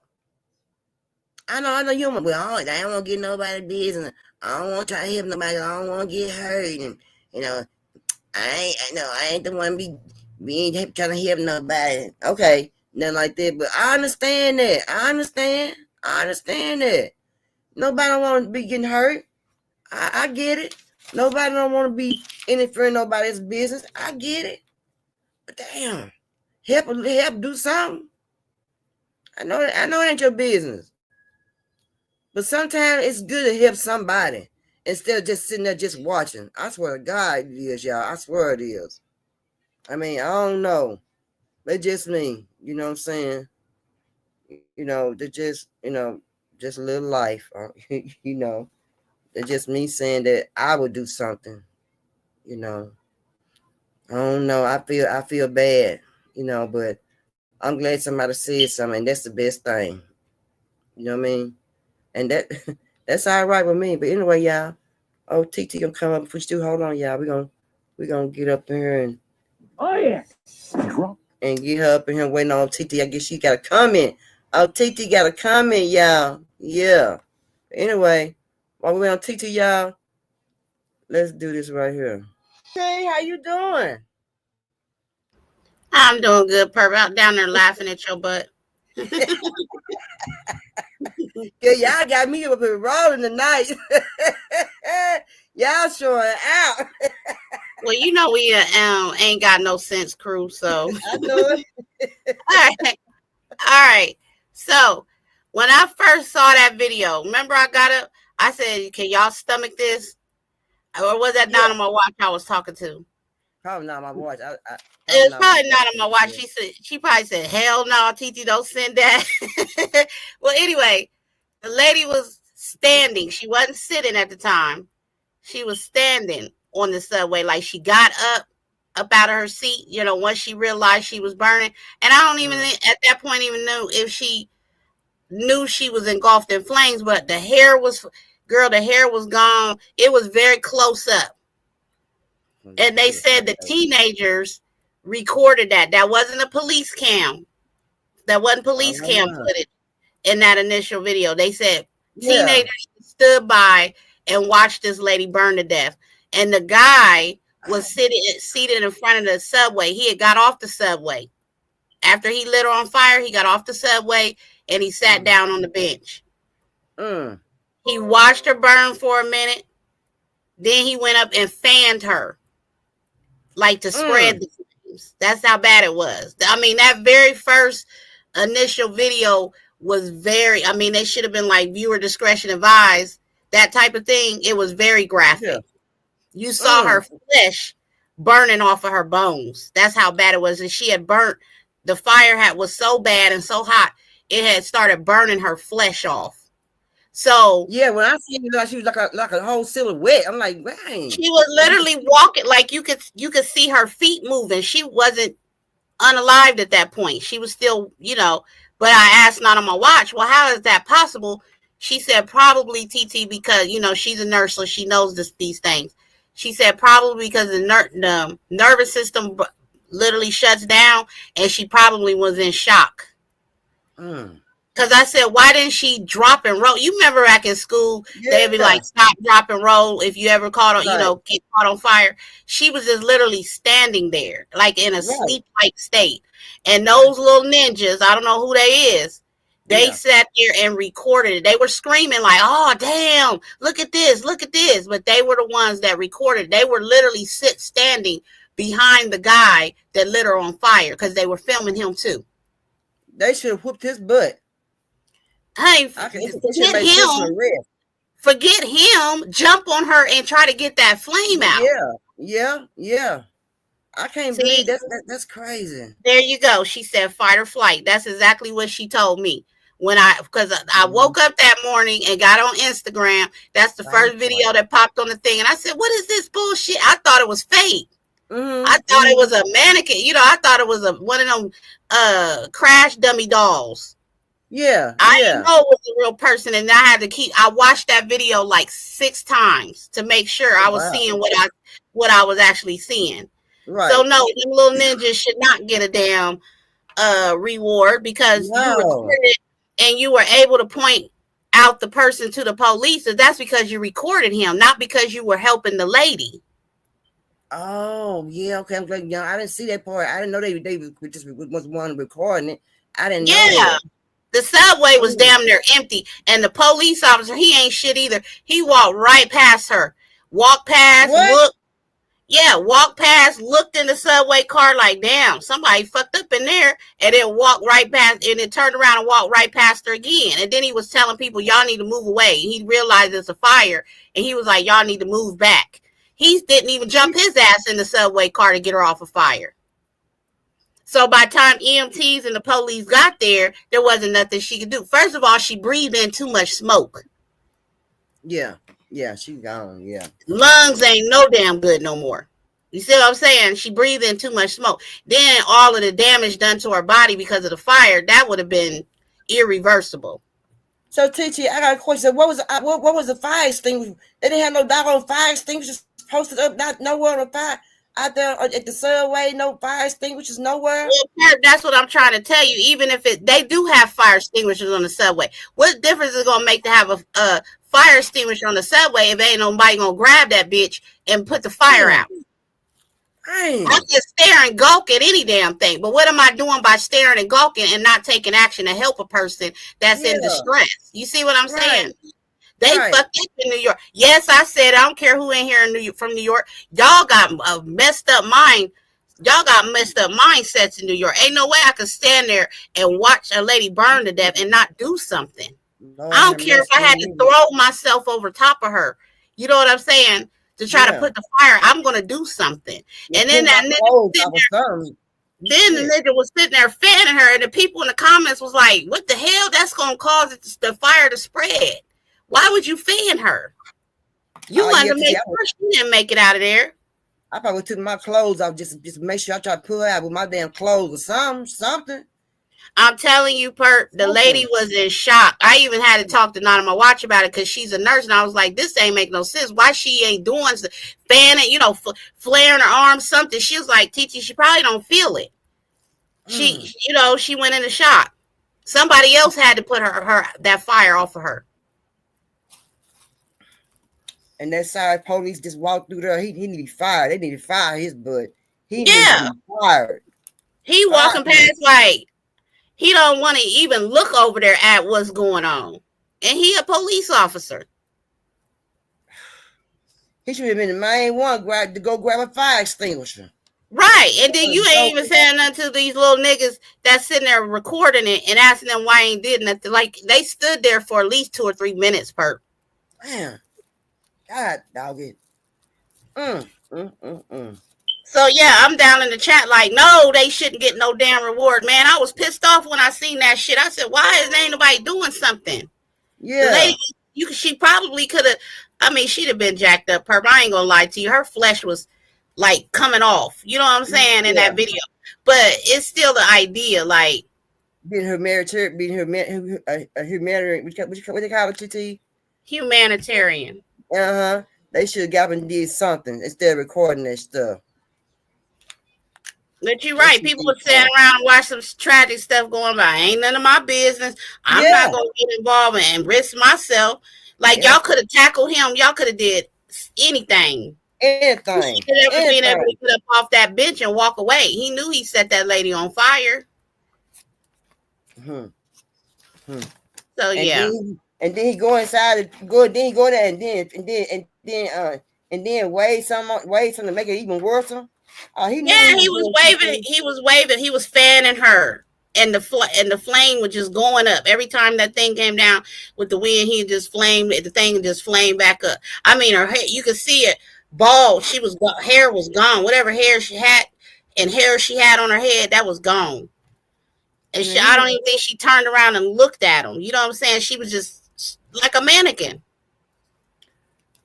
I know you don't, well, I don't want to get nobody business. I don't want to try to help nobody. I don't want to get hurt. And, you know, I ain't the one be trying to help nobody. Okay, nothing like that. But I understand that. I understand that. Nobody don't want to be getting hurt. I get it. Nobody don't want to be interfering in nobody's business. I get it. But damn, help do something. I know it ain't your business. But sometimes it's good to help somebody instead of just sitting there just watching. I swear to God it is, y'all. I swear it is. I mean, I don't know. They just me. You know what I'm saying? You know, they just, just a little life. You know, it's just me saying that I would do something. You know, I don't know. I feel bad, but I'm glad somebody said something. And that's the best thing. You know what I mean? And that's all right with me. But anyway, y'all. Oh, TT gonna come up before you do. Hold on, y'all. We're gonna get up in here and and get her up in here waiting on TT. I guess she got a comment. Oh, TT got a comment, y'all. Yeah. Anyway, while we wait on TT, y'all, let's do this right here. Hey, how you doing? I'm doing good, Perp. Out down there laughing at your butt. Yeah, y'all got me up here rolling tonight. Y'all showing out. Well, you know we ain't got no sense crew, so. I know it. All right. So when I first saw that video, remember I said, can y'all stomach this? Or was that not on my watch I was talking to? Probably not on my watch. It was probably not on my watch. She probably said, hell no, TT, don't send that. Well, anyway, the lady was standing. She wasn't sitting at the time. She was standing on the subway. Like she got up out of her seat, once she realized she was burning. And I don't even at that point even know if she knew she was engulfed in flames, but the hair was gone. It was very close up. And they said the teenagers recorded that. That wasn't a police cam. That wasn't police cam footage in that initial video. They said teenagers stood by and watched this lady burn to death. And the guy was seated in front of the subway. He had got off the subway. After he lit her on fire, he got off the subway and he sat down on the bench. He watched her burn for a minute. Then he went up and fanned her, like to spread the flames. That's how bad it was. I mean, that very first initial video was they should have been like viewer discretion advised, that type of thing. It was very graphic. Yeah. You saw her flesh burning off of her bones. That's how bad it was. And she had burnt, the fire was so bad and so hot, it had started burning her flesh off. So yeah, when I seen her, she was like a whole silhouette. I'm like, dang. She was literally walking, like you could see her feet moving. She wasn't unalived at that point. She was still, but I asked, not on my watch, well, how is that possible? She said probably, TT, because she's a nurse, so she knows these things. She said probably because the nervous system literally shuts down, and she probably was in shock. Because I said, why didn't she drop and roll? You remember back in school, they'd be like, stop, drop, and roll if you ever caught on, get caught on fire. She was just literally standing there, like in a sleep-like state. And those little ninjas, I don't know who they is, they sat there and recorded it. They were screaming like, oh, damn, look at this. But they were the ones that recorded. They were literally standing behind the guy that lit her on fire because they were filming him too. They should have whooped his butt. Hey, get him. forget him, jump on her and try to get that flame out. Yeah. I can't believe that's crazy. There you go. She said fight or flight. That's exactly what she told me. Because I woke up that morning and got on Instagram. That's the first video that popped on the thing. And I said, what is this bullshit? I thought it was fake. I thought it was a mannequin. I thought it was one of them crash dummy dolls. I didn't know it was a real person. And I watched that video like 6 times to make sure I was seeing what I was actually seeing. Right. So no, them little ninjas should not get a damn reward because you recorded and you were able to point out the person to the police. So that's because you recorded him, not because you were helping the lady. Oh yeah, okay. I'm glad. I didn't see that part. I didn't know they just was one recording it. I didn't know that. The subway was damn near empty, and the police officer, he ain't shit either. He walked right past her, walked past, walked past, looked in the subway car like, damn, somebody fucked up in there, and then walked right past, and then turned around and walked right past her again. And then he was telling people, y'all need to move away. He realized it's a fire, and he was like, y'all need to move back. He didn't even jump his ass in the subway car to get her off a fire. So by the time EMTs and the police got there, there wasn't nothing she could do. First of all, she breathed in too much smoke. Yeah, she gone, Lungs ain't no damn good no more. You see what I'm saying? She breathed in too much smoke. Then all of the damage done to her body because of the fire, that would have been irreversible. So, Titi, I got a question. What was the fire extinguisher? They didn't have no doggone fire extinguishers posted up, not nowhere on the fire. Out there at the subway, no fire extinguishers nowhere. Well, that's what I'm trying to tell you. Even if they do have fire extinguishers on the subway, what difference is it gonna make to have a fire extinguisher on the subway if ain't nobody gonna grab that bitch and put the fire out? I just stare and gawk at any damn thing. But what am I doing by staring and gawking and not taking action to help a person that's in distress? You see what I'm saying? They fucked up in New York. Yes, I said I don't care who in here from New York. Y'all got a messed up mind. Y'all got messed up mindsets in New York. Ain't no way I could stand there and watch a lady burn to death and not do something. I don't care if I had to throw myself over top of her. You know what I'm saying? To try to put the fire, I'm gonna do something. And then that nigga then the nigga was sitting there fanning her, and the people in the comments was like, "What the hell? That's gonna cause the fire to spread. Why would you fan her? You wanted to make sure she didn't make it out of there." I probably took my clothes off just make sure I try to pull out with my damn clothes or something. I'm telling you, Perk, the lady was in shock. I even had to talk to Nana my watch about it because she's a nurse, and I was like, this ain't make no sense. Why she ain't doing fanning, flaring her arms, something? She was like, Titi, she probably don't feel it. She, she went into shock. Somebody else had to put her that fire off of her. And that side police just walked through there. He need to be fired. They need to fire his butt. He needs to be fired. He walking past like he don't want to even look over there at what's going on. And he a police officer. He should have been the main one to go grab a fire extinguisher. Right. And then you ain't even saying nothing to these little niggas that's sitting there recording it and asking them why ain't did nothing. Like they stood there for at least 2 or 3 minutes, Perk. Man. God, dog it. So yeah, I'm down in the chat like, no, they shouldn't get no damn reward, man. I was pissed off when I seen that shit. I said, why is ain't nobody doing something? Yeah, the lady, she probably could have. I mean, she'd have been jacked up. Her, I ain't gonna lie to you. Her flesh was like coming off. You know what I'm saying in that video. But it's still the idea, like being humanitarian. What they call it, TT? Humanitarian. They should have got and did something instead of recording that stuff. But you're right. People would sit around and watch some tragic stuff going by. Ain't none of my business. I'm not gonna get involved and risk myself. Like y'all could have tackled him. Y'all could have did anything. Anything. He could have been able to get up off that bench and walk away. He knew he set that lady on fire. So yeah. And then he go inside, then he go there and then wave something to make it even worse. He was waving. He was fanning her, and the flame was just going up every time that thing came down with the wind. He just flamed the thing, just flamed back up. I mean, her hair, you could see it bald. Hair was gone. Whatever hair she had on her head, that was gone. And I don't even think she turned around and looked at him. You know what I'm saying? She was just like a mannequin.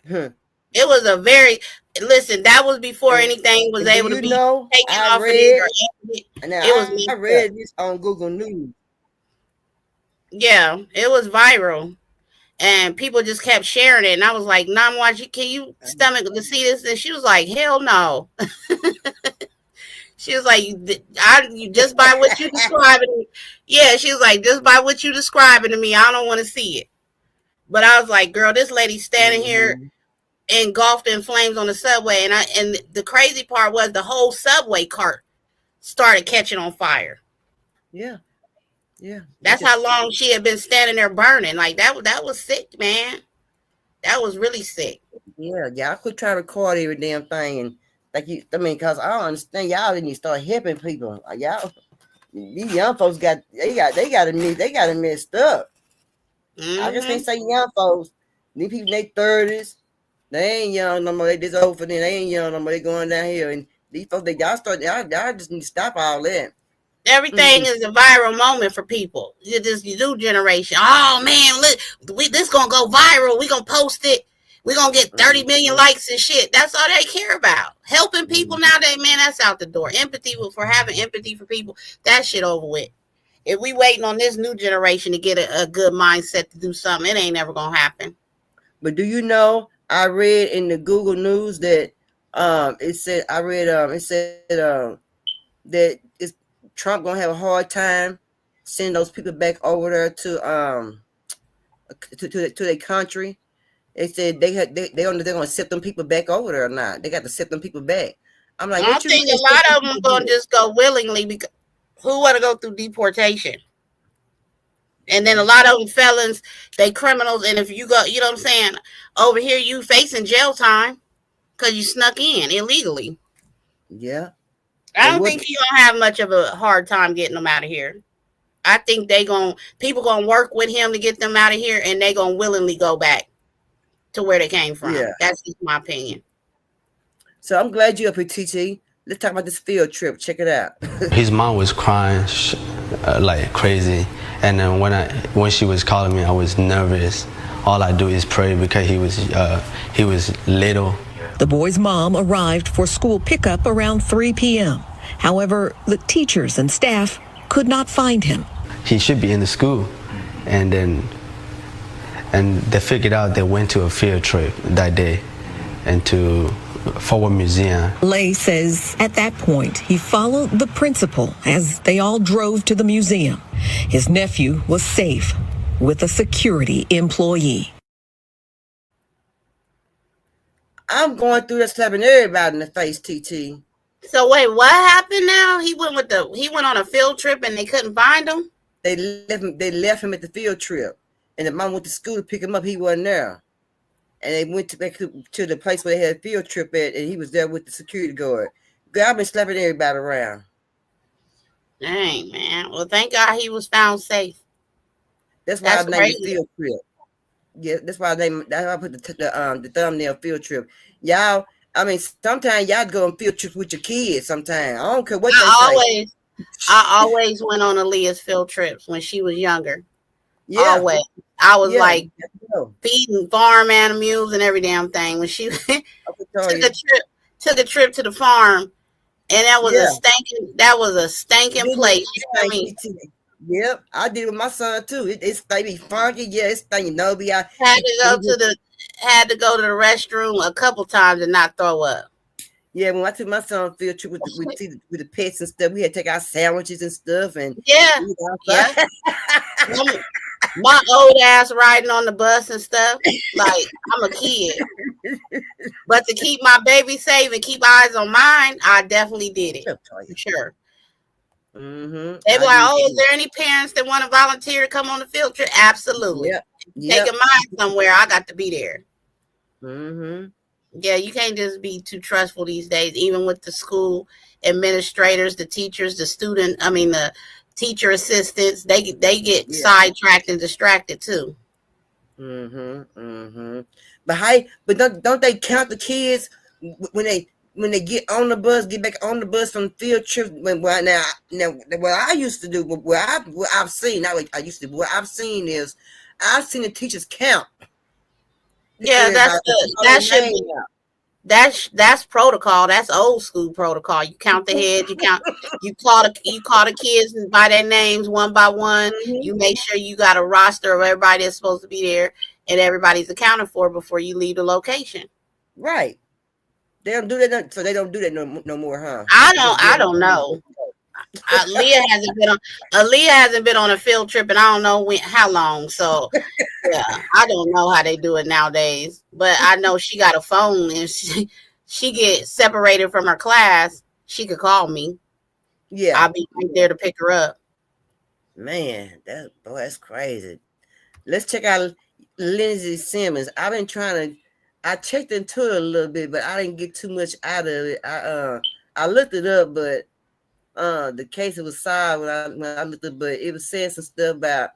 It was a very that was before anything was able to be taken off of it. I read this on Google News. Yeah, it was viral. And people just kept sharing it. And I was like, Namwa, can you stomach to see this? And she was like, hell no. She was like, you just by what you describing. Yeah, she was like, just by what you describing to me, I don't want to see it. But I was like, girl, this lady standing here engulfed in flames on the subway. And the crazy part was the whole subway cart started catching on fire. Yeah. Yeah. That's how long she had been standing there burning. Like that was sick, man. That was really sick. Yeah, y'all could try to record every damn thing, and because I don't understand, y'all need to start helping people. Y'all, these young folks got it messed up. I just can't say young folks. These people in their 30s, they ain't young no more. They just old for them. They ain't young no more. They going down here, and these folks, y'all just need to stop all that. Everything is a viral moment for people. This new generation. Oh man, look, this gonna go viral. We gonna post it. We gonna get 30 million likes and shit. That's all they care about. Helping people nowadays, man, that's out the door. Having empathy for people, that shit over with. If we waiting on this new generation to get a good mindset to do something, it ain't never gonna happen. But do you know? I read in the Google News that it said that it's Trump gonna have a hard time sending those people back over there to their country. They said they're gonna accept them people back over there or not. They got to accept them people back. I'm like, I think a lot of them gonna just go willingly because who want to go through deportation? And then a lot of them felons, they criminals. And if you go, you know what I'm saying, over here you facing jail time because you snuck in illegally. Yeah. I don't think he's gonna have much of a hard time getting them out of here. I think people gonna work with him to get them out of here, and they gonna willingly go back to where they came from. Yeah. That's just my opinion. So I'm glad you're up here, TT. Let's talk about this field trip. Check it out. His mom was crying like crazy, and then when she was calling me, I was nervous. All I do is pray because he was little. The boy's mom arrived for school pickup around 3 p.m. However, the teachers and staff could not find him. He should be in the school, and they figured out they went to a field trip that day and to Forward Museum. Lay says at that point he followed the principal as they all drove to the museum. His nephew was safe with a security employee. I'm going through that slapping everybody in the face, TT. So wait, what happened now? He went on a field trip and they couldn't find him? They left him at the field trip. And the mom went to school to pick him up. He wasn't there. And they went back to the place where they had a field trip at, and he was there with the security guard. Girl, I've been slapping everybody around. Dang, man. Well, thank God he was found safe. That's why I named the field trip. Yeah, that's why I put the thumbnail field trip. Y'all, I mean, sometimes y'all go on field trips with your kids sometimes. I don't care what they say. I always went on Aaliyah's field trips when she was younger. Yeah. Always. I was feeding farm animals and every damn thing when she took a trip to the farm, and that was a stinking place. You know what I mean? Yep, I did with my son too. It's be funky, yeah. It's stinking. No, I had to go to the restroom a couple times and not throw up. Yeah, when I took my son on field trip with the pets and stuff, we had to take our sandwiches and stuff, and my old ass riding on the bus and stuff. Like, I'm a kid. But to keep my baby safe and keep eyes on mine, I definitely did it. For sure. Mm-hmm. They were like, oh, is there any parents that want to volunteer to come on the field trip? Absolutely. Taking mine somewhere, I got to be there. Mm-hmm. Yeah, you can't just be too trustful these days, even with the school administrators, the teachers, the teacher assistants. They get sidetracked and distracted too. But don't they count the kids when they get on the bus, get back on the bus from field trips? Now what I used to do, what I've seen, not what I used to do, what I've seen is I've seen the teachers count. Yeah, that's protocol. That's old school protocol. You count the heads. You call the kids by their names one by one. You make sure you got a roster of everybody that's supposed to be there, and everybody's accounted for before you leave the location. Right. They don't do that, so they don't do that no more, huh? I don't know. Leah hasn't been on a field trip, and I don't know how long. So yeah, I don't know how they do it nowadays. But I know she got a phone, and she gets separated from her class. She could call me. Yeah, I'll be right there to pick her up. Man, that's crazy. Let's check out Lindsey Simmons. I've been trying to. I checked into it a little bit, but I didn't get too much out of it. I looked it up, but the case was solved when I looked up, but it was saying some stuff about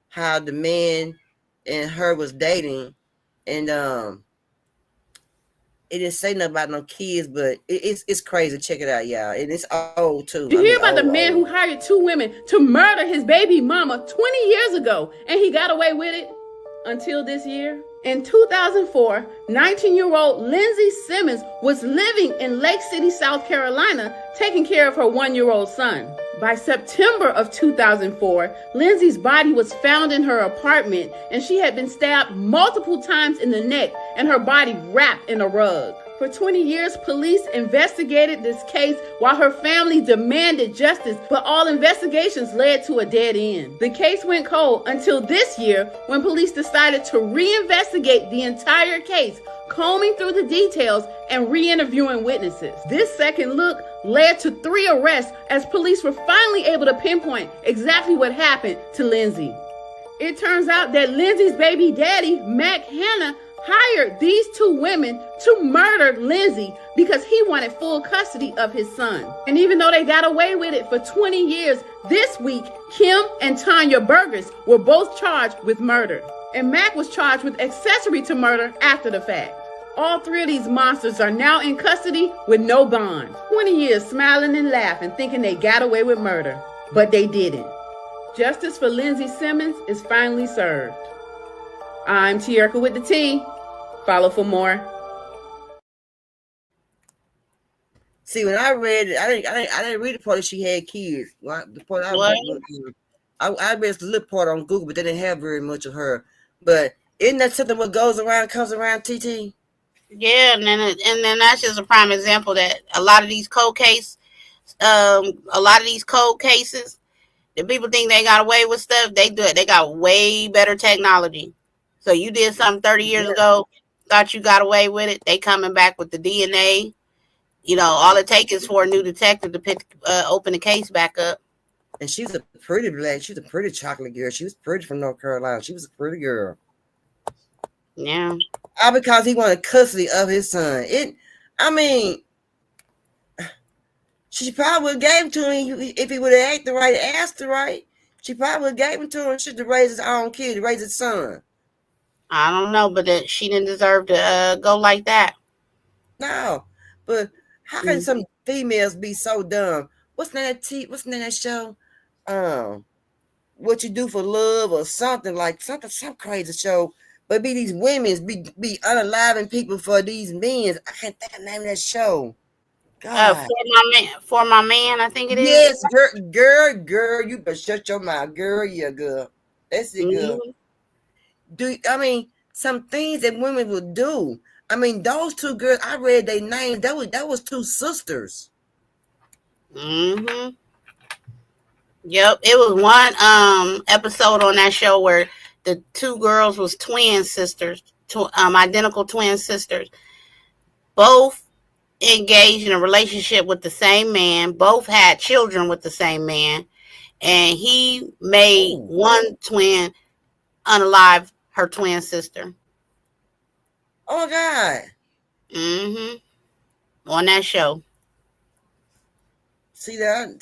how the man and her was dating, and it didn't say nothing about no kids, but it's crazy. Check it out, y'all. And it's old too. You hear about the man who hired 2 women to murder his baby mama 20 years ago, and he got away with it until this year? In 2004, 19-year-old Lindsey Simmons was living in Lake City, South Carolina, taking care of her 1-year-old son. By September of 2004, Lindsey's body was found in her apartment, and she had been stabbed multiple times in the neck and her body wrapped in a rug. For 20 years, police investigated this case while her family demanded justice, but all investigations led to a dead end. The case went cold until this year when police decided to reinvestigate the entire case, combing through the details and re-interviewing witnesses. This second look led to 3 arrests as police were finally able to pinpoint exactly what happened to Lindsey. It turns out that Lindsey's baby daddy, Mac Hanna, hired these 2 women to murder Lindsey because he wanted full custody of his son. And even though they got away with it for 20 years, this week, Kim and Tanya Burgess were both charged with murder. And Mac was charged with accessory to murder after the fact. All 3 of these monsters are now in custody with no bond. 20 years smiling and laughing, thinking they got away with murder, but they didn't. Justice for Lindsey Simmons is finally served. I'm Tiarka with the T. Follow for more. See, when I read it, I didn't read the part that she had kids. The part I read the little part on Google, but they didn't have very much of her. But isn't that something what goes around comes around, TT? Yeah, and then that's just a prime example that a lot of these cold cases, the people think they got away with stuff. They do it. They got way better technology. So you did something 30 years ago, thought you got away with it. They coming back with the DNA. You know, all it takes is for a new detective to open the case back up. And she's a pretty chocolate girl. She was pretty from North Carolina. She was a pretty girl. Yeah. All because he wanted custody of his son. She probably would have gave him to him if he would have acted right, asked her right. She probably would have gave him to him. She should have raised his own kid, raise his son. I don't know, but she didn't deserve to go like that. No, but how can some females be so dumb? What's the name of that show? What You Do for Love or something like some crazy show. But be these women be unaliving people for these men. I can't think of the name of that show. God. For my man, I think it is. Yes, girl, you better shut your mouth, girl. Yeah, girl. That's it, girl. Some things that women would do. Those 2 girls, I read their names. That was 2 sisters. Yep, it was one episode on that show where the 2 girls was twin sisters, identical twin sisters, both engaged in a relationship with the same man, both had children with the same man, and he made one twin unalive her twin sister. Oh God. On that show. See that?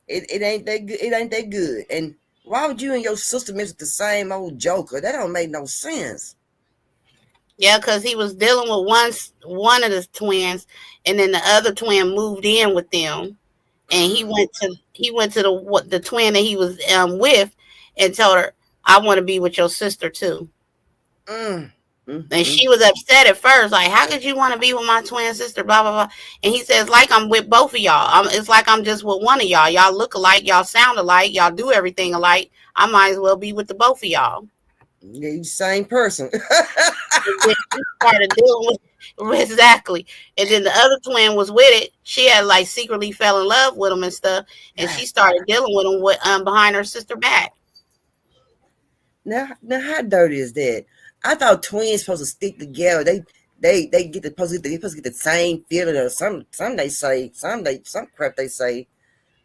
It ain't that good. It ain't that good. And why would you and your sister mess with the same old joker? That don't make no sense. Yeah, because he was dealing with one of the twins, and then the other twin moved in with them, and he went to the twin that he was with, and told her, "I want to be with your sister too." And she was upset at first, like, "How could you want to be with my twin sister?" Blah blah blah. And he says, "Like I'm with both of y'all. It's like I'm just with one of y'all. Y'all look alike. Y'all sound alike. Y'all do everything alike. I might as well be with the both of y'all." Yeah, you the same person. Started dealing with exactly, and then the other twin was with it. She had like secretly fell in love with him and stuff, and she started dealing with him behind her sister back. Now, how dirty is that? I thought twins supposed to stick together. They get supposed to get the same feeling or some they say some crap they say.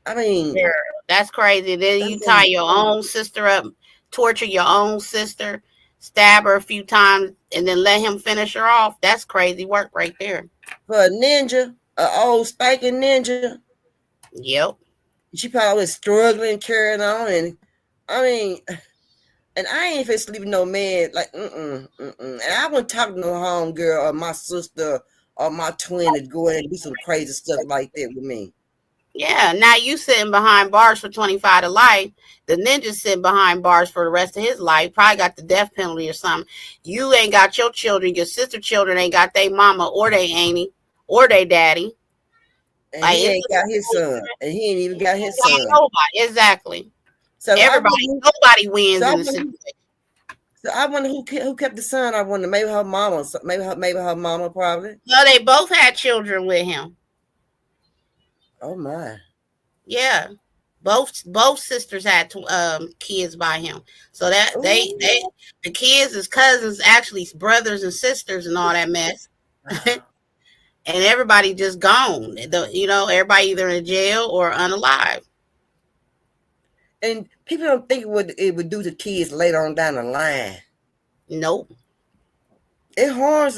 I mean, Girl, that's crazy. Then you tie your own sister up, torture your own sister, stab her a few times, and then let him finish her off. That's crazy work right there. For a ninja, an old spanking ninja. Yep. She probably was struggling, carrying on, and I mean, and I ain't fit sleeping no man like And I wouldn't talk to no homegirl or my sister or my twin to go in and do some crazy stuff like that with me. Yeah, now you sitting behind bars for 25 to life. The ninja sitting behind bars for the rest of his life. Probably got the death penalty or something. You ain't got your children. Your sister children ain't got their mama or they auntie or they daddy. And like, he ain't got his son. And he ain't even got his son. Nobody. Exactly. So nobody wins in the situation. So I wonder who kept the son. I wonder maybe her mama. Maybe her mama probably. No, they both had children with him. Oh my. Yeah. Both sisters had kids by him. So that the kids is cousins, actually brothers and sisters and all that mess. And everybody just gone. Everybody either in jail or unalive. And people don't think what it would do to kids later on down the line. Nope. It harms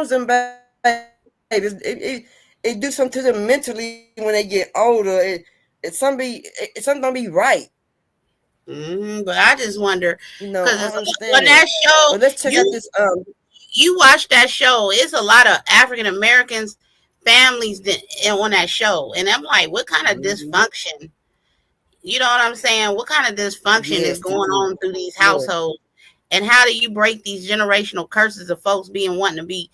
them, baby. It do something to them mentally when they get older. Something don't be right. But I just wonder, because on that show, well, let's check out this. You watch that show. It's a lot of African Americans families on that show, and I'm like, what kind of dysfunction? You know what I'm saying? What kind of dysfunction is going on through these households? And how do you break these generational curses of folks wanting to be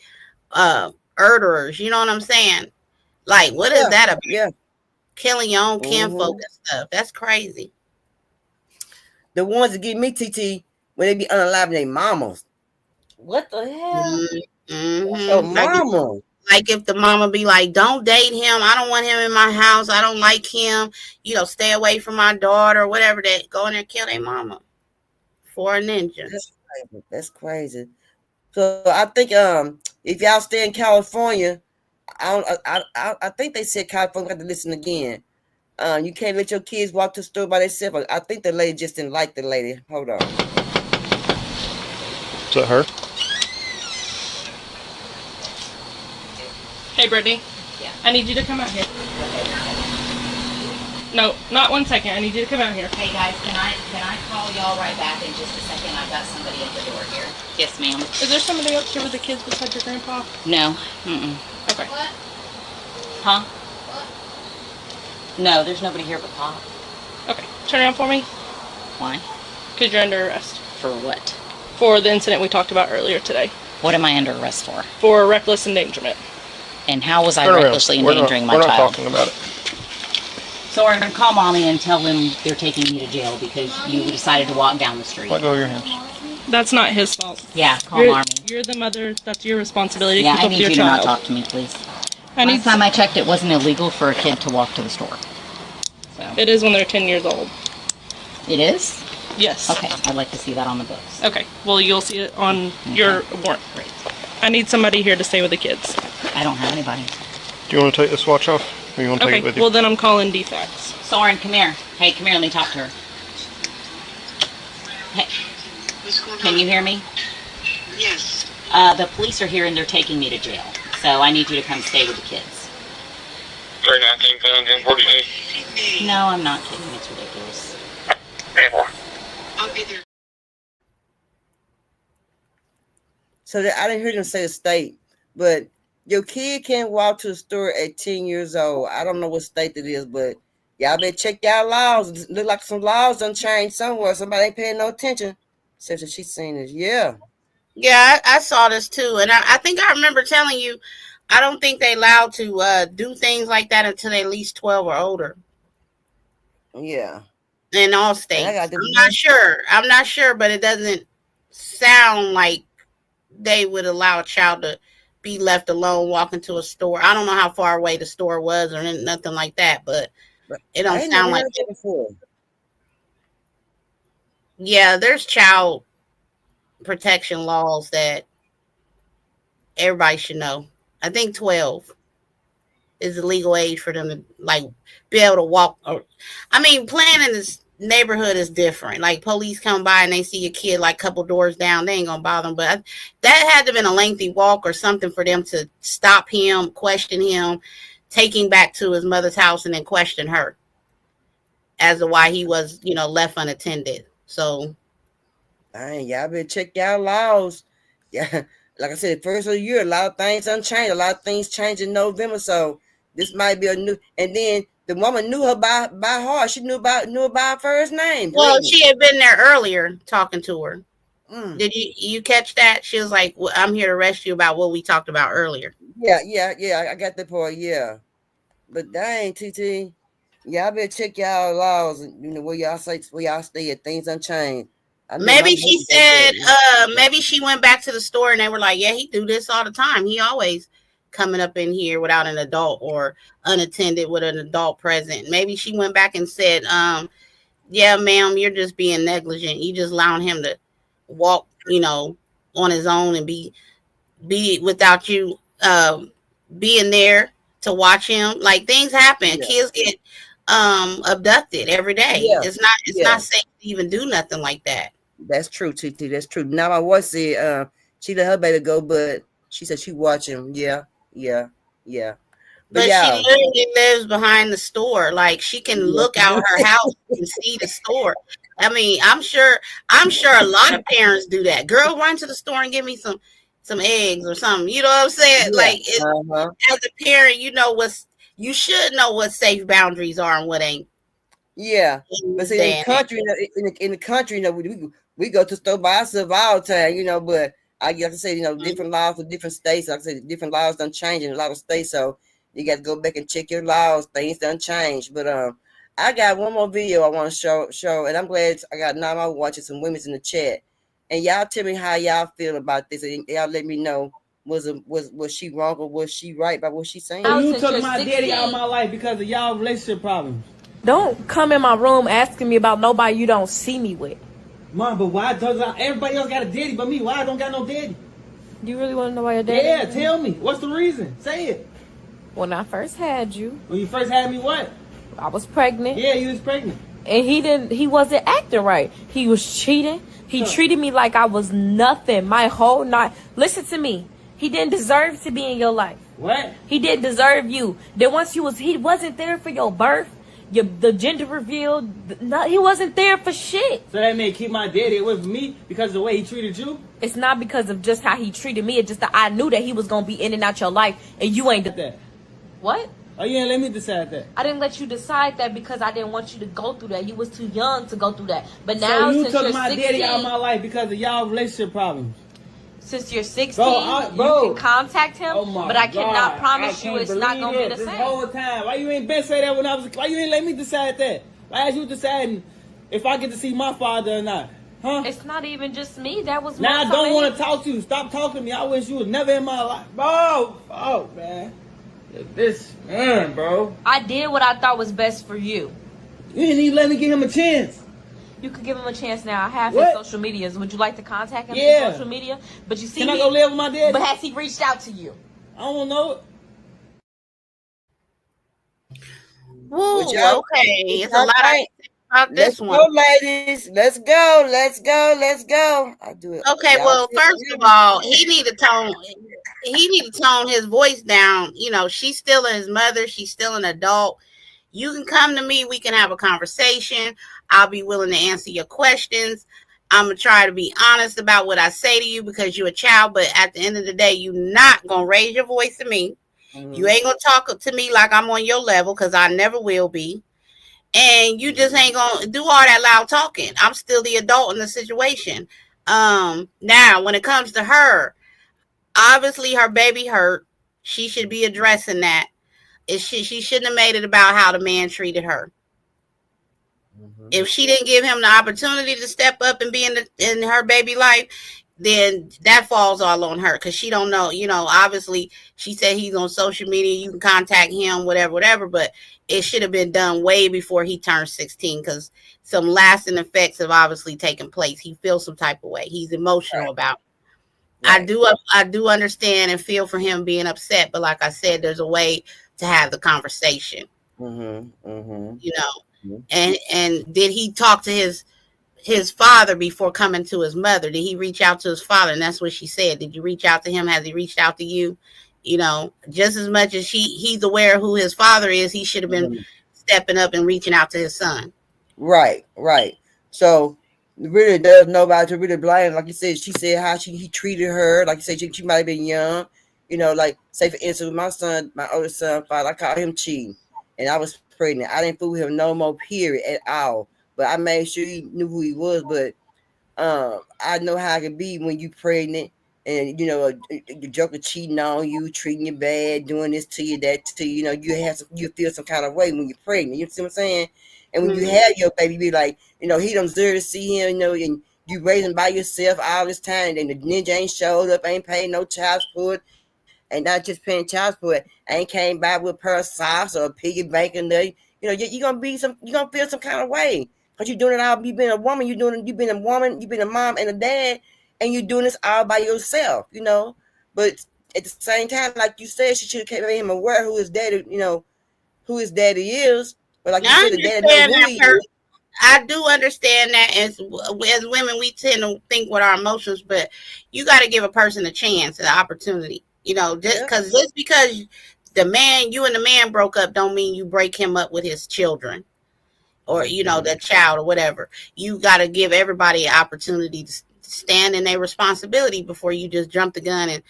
murderers? You know what I'm saying? Like, what is that about? Yeah. Killing your own kinfolk and stuff. That's crazy. The ones that get me, TT, when they be unaliving their mamas. What the hell? Oh, mama. Like if the mama be like, don't date him. I don't want him in my house. I don't like him. Stay away from my daughter, whatever that. Go in there and kill their mama for a ninja. That's crazy. So I think if y'all stay in California, I think they said California got to listen again. You can't let your kids walk to the store by themselves. I think the lady just didn't like the lady. Hold on. Is that her? Hey, Brittany. Yeah. I need you to come out here. No, not 1 second. I need you to come out here. Hey guys, can I call y'all right back in just a second? I've got somebody at the door here. Yes, ma'am. Is there somebody up here with the kids beside your grandpa? No. Okay. What? Huh? What? No, there's nobody here but Pop. Okay. Turn around for me. Why? Because you're under arrest. For what? For the incident we talked about earlier today. What am I under arrest for? For reckless endangerment. And how was I recklessly endangering my child? We're not talking about it. So I'm going to call Mommy and tell them they're taking me to jail because you decided to walk down the street. Let go of your hands. That's not his fault. Yeah, call Mommy. You're the mother. That's your responsibility. Yeah, to keep I up need with your you child. to not talk to me, please. Last time I checked, it wasn't illegal for a kid to walk to the store. So. It is when they're 10 years old. It is? Yes. Okay, I'd like to see that on the books. Okay, well, you'll see it on your warrant. Great. I need somebody here to stay with the kids. I don't have anybody. Do you want to take this watch off? Or you want to take it with you? Well, then I'm calling defects. Soren, come here. Hey, come here, let me talk to her. Hey, can you hear me? Yes. The police are here and they're taking me to jail. So I need you to come stay with the kids. 39, 48. No, I'm not kidding. It's ridiculous. I'll be there. So I didn't hear them say a state, but your kid can't walk to the store at 10 years old. I don't know what state it is, but y'all better check y'all laws. It look like some laws done changed somewhere. Somebody ain't paying no attention. Says that she's seen this. Yeah. Yeah, I saw this too, and I think I remember telling you, I don't think they allowed to do things like that until they at least 12 or older Yeah. in all And states. I got this. I'm not sure, but it doesn't sound like they would allow a child to be left alone walking to a store. I don't know how far away the store was or nothing like that, but it I don't ain't never sound like heard that before. Yeah, there's child protection laws that everybody should know. I think 12 is the legal age for them to like be able to walk. Or, I mean, playing in this neighborhood is different. Like police come by and they see a kid like a couple doors down, they ain't gonna bother them. But that had to have been a lengthy walk or something for them to stop him, question him, take him back to his mother's house, and then question her as to why he was, left unattended. So, Y'all better check y'all laws. Yeah, like I said, first of the year, a lot of things unchanged. A lot of things changed in November, so this might be a new. And then the woman knew her by heart. She knew about her first name. well, she had been there earlier talking to her. Mm. Did you catch that? She was like, well, "I'm here to rescue about what we talked about earlier." Yeah. I got that part. Yeah, but dang, TT, y'all better check y'all laws. Where y'all stay at. Things unchanged. Maybe she said, maybe she went back to the store and they were like, yeah, he do this all the time. He always coming up in here without an adult or unattended with an adult present. Maybe she went back and said, yeah, ma'am, you're just being negligent. You just allowing him to walk, on his own and be without you being there to watch him. Like things happen. Yeah. Kids get abducted every day. Yeah. It's not safe to even do nothing like that. That's true, TT. That's true. Now my wife said she let her baby go, but she said she watch him. Yeah. But she literally lives behind the store. Like she can look out her house and see the store. I mean, I'm sure a lot of parents do that. Girl, run to the store and give me some eggs or something. You know what I'm saying? Yeah. Like as a parent, you should know what safe boundaries are and what ain't. Yeah, but see, in the country, we go to the store by ourselves all the time, but I got to say, different laws for different states. Like I said, different laws done change in a lot of states, so you got to go back and check your laws. Things done change, but I got one more video I want to show, and I'm glad I got Nama watching some women's in the chat, and y'all tell me how y'all feel about this, and y'all let me know was she wrong or was she right by what she's saying? You took my daddy out of my life because of y'all relationship problems. Don't come in my room asking me about nobody you don't see me with. Mom, but why does everybody else got a daddy but me? Why I don't got no daddy? You really want to know why your daddy? Yeah, tell me. What's the reason? Say it. When I first had you. When you first had me, what? I was pregnant. Yeah, you was pregnant. And he wasn't acting right. He was cheating. He treated me like I was nothing my whole night. Listen to me. He didn't deserve to be in your life. What? He didn't deserve you. Then once he wasn't there for your birth. The gender reveal, he wasn't there for shit. So that made keep my daddy away from me because of the way he treated you? It's not because of just how he treated me. It's just that I knew that he was going to be in and out your life, and you ain't that. What? Oh, you didn't let me decide that. I didn't let you decide that because I didn't want you to go through that. You was too young to go through that. But now, so you since took you're my 16, daddy out of my life because of y'all relationship problems. Since you're 16, bro, you can contact him, but I cannot promise you it's not going to be the same. This whole time. Why you ain't been say that when I was... Why you ain't let me decide that? Why is you deciding if I get to see my father or not? Huh? It's not even just me. That was now I don't want to talk to you. Stop talking to me. I wish you was never in my life. Bro, oh, man. This man, bro. I did what I thought was best for you. You didn't even let me give him a chance. You could give him a chance now. I have his social medias. Would you like to contact him through social media? But you see, can I go live with my daddy? But has he reached out to you? I don't know. Woo, okay. It's a lot about this one. Let's go, ladies. Let's go. I do it. Okay, well, first of all, he need to tone his voice down. She's still his mother. She's still an adult. You can come to me. We can have a conversation. I'll be willing to answer your questions. I'm going to try to be honest about what I say to you because you're a child. But at the end of the day, you're not going to raise your voice to me. You ain't going to talk to me like I'm on your level because I never will be. And you just ain't going to do all that loud talking. I'm still the adult in the situation. Now, when it comes to her, obviously her baby hurt. She should be addressing that. She shouldn't have made it about how the man treated her. If she didn't give him the opportunity to step up and be in her baby life, then that falls all on her because she don't know. Obviously she said he's on social media. You can contact him, whatever. But it should have been done way before he turned 16 because some lasting effects have obviously taken place. He feels some type of way. He's emotional about it. Right. I do understand and feel for him being upset, but like I said, there's a way to have the conversation. And did he talk to his father before coming to his mother? Did he reach out to his father? And that's what she said. Did you reach out to him? Has he reached out to you? Just as much as he's aware of who his father is, he should have been stepping up and reaching out to his son. Right. So really there's nobody to really blame. Like you said, she said how he treated her. Like you said, she might have been young. Like say for instance, my oldest son, father, I called him cheating, and I was pregnant. I didn't fool him no more, period, at all. But I made sure he knew who he was. But I know how it can be when you pregnant, and the joker cheating on you, treating you bad, doing this to you, that to you. You feel some kind of way when you're pregnant. You see what I'm saying? And when you have your baby, be like, he don't deserve to see him, and you raising by yourself all this time, and the ninja ain't showed up, ain't paid no child support, and not just paying child support, ain't came by with a pair of socks or a piggy bank or nothing. You're gonna feel some kind of way. Because you're doing it all, you've been a woman, you've been a woman, you've been a mom and a dad, and you're doing this all by yourself, But at the same time, like you said, she should have made him aware who his daddy is. But like you said, the daddy knows who he is. I do understand that as women, we tend to think with our emotions, but you got to give a person a chance, an opportunity. Just because you and the man broke up don't mean you break him up with his children or, the child or whatever. You got to give everybody an opportunity to stand in their responsibility before you just jump the gun and,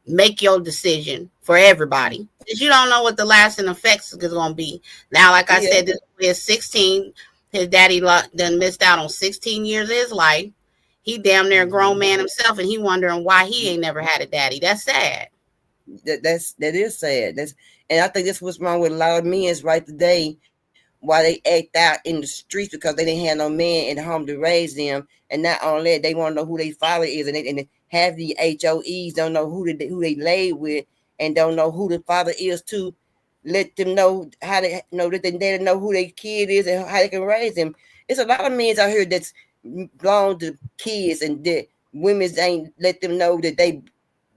make your decision for everybody. Because you don't know what the lasting effects is going to be. Now, like I said, this is 16. His daddy done missed out on 16 years of his life. He damn near a grown man himself, and he wondering why he ain't never had a daddy. That's sad. That is sad. And I think this was wrong with a lot of men right today, why they act out in the streets because they didn't have no man in the home to raise them. And not only that, they want to know who their father is, and half the HOEs don't know who they laid with, and don't know who the father is to let them know how they know that they know who their kid is and how they can raise them. It's a lot of men out here that's belong to kids, and that women ain't let them know that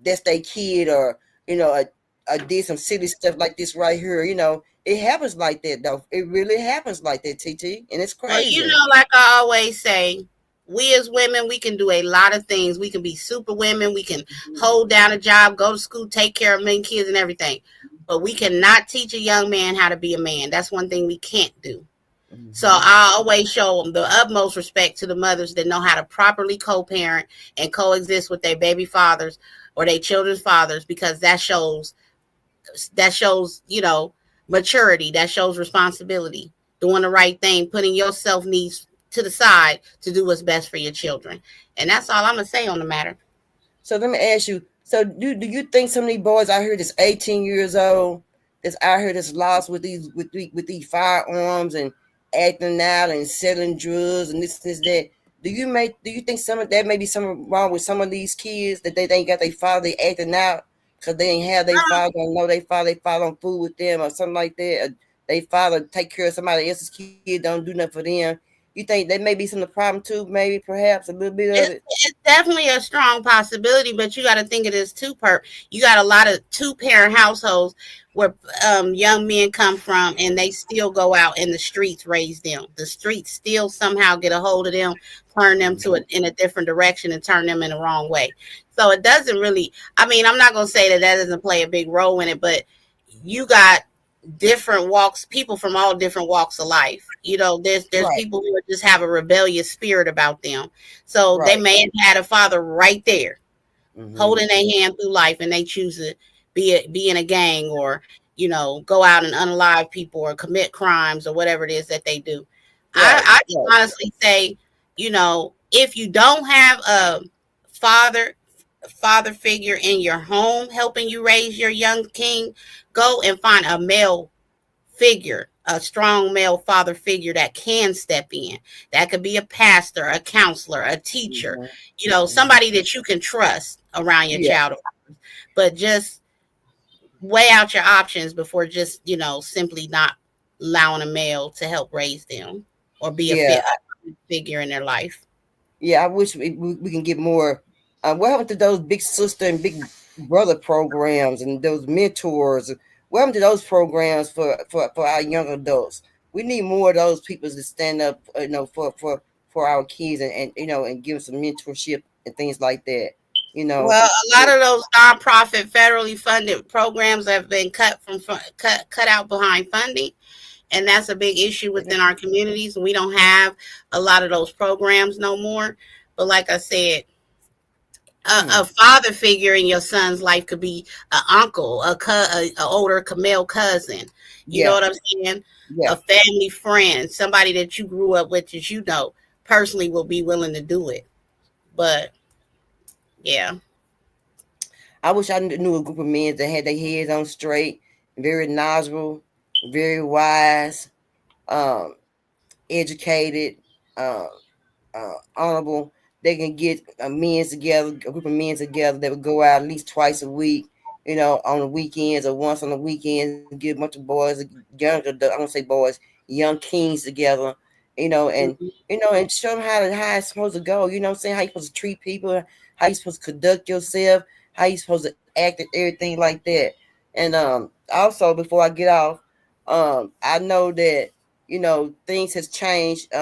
that's their kid, or did some silly stuff like this right here. It happens like that though. It really happens like that, TT, and it's crazy. Well, like I always say, we as women, we can do a lot of things. We can be super women. We can hold down a job, go to school, take care of many kids and everything. But we cannot teach a young man how to be a man. That's one thing we can't do. So I always show them the utmost respect to the mothers that know how to properly co-parent and coexist with their baby fathers or their children's fathers, because that shows, maturity. That shows responsibility, doing the right thing, putting your self needs to the side to do what's best for your children. And that's all I'm going to say on the matter. So let me ask you, so do you think some of these boys out here that's 18 years old, that's out here that's lost with these firearms and acting out and selling drugs and this that, do you think some of that may be something wrong with some of these kids, that they ain't got their father, they acting out because they ain't have their father, don't know their father don't fool with them or something like that, or they father take care of somebody else's kid, don't do nothing for them? You think that may be some of the problem too? Maybe, perhaps a little bit of it. It's definitely a strong possibility, but you got to think of it as you got a lot of two-parent households where young men come from, and they still go out in the streets, raise them. The streets still somehow get a hold of them, turn them in a different direction, and turn them in the wrong way. So it doesn't really. I mean, I'm not gonna say that doesn't play a big role in it, but you got different walks, people from all different walks of life. You know, there's Right. people who just have a rebellious spirit about them. So they Right. may have had a father right there Mm-hmm. holding their hand through life, and they choose to be in a gang, or go out and unalive people or commit crimes or whatever it is that they do. Right. I can Right. honestly say, if you don't have a father figure in your home helping you raise your young king, go and find a male figure, a strong male father figure that can step in. That could be a pastor, a counselor, a teacher, somebody that you can trust around your Yeah. child. But just weigh out your options before just, simply not allowing a male to help raise them or be a Yeah. figure in their life. Yeah. I wish we can get more. What happened to those big sister and big brother programs and those mentors? What happened to those programs for our young adults? We need more of those people to stand up, for our kids and give them some mentorship and things like that. You know. Well, a lot of those nonprofit, federally funded programs have been cut out behind funding, and that's a big issue within our communities. We don't have a lot of those programs no more. But like I said, a father figure in your son's life could be an uncle, a older male cousin. You know Yeah. what I'm saying? Yeah. A family friend, somebody that you grew up with, that personally will be willing to do it. But yeah. I wish I knew a group of men that had their heads on straight, very knowledgeable, very wise, um, educated, uh, honorable. They can get a group of men together that would go out at least twice a week, on the weekends or once on the weekends, and get a bunch of boys, I don't say boys, young kings together, and show them how it's supposed to go. You know what I'm saying? How you supposed to treat people, how you supposed to conduct yourself, how you supposed to act, and everything like that. And also before I get off, I know that things has changed.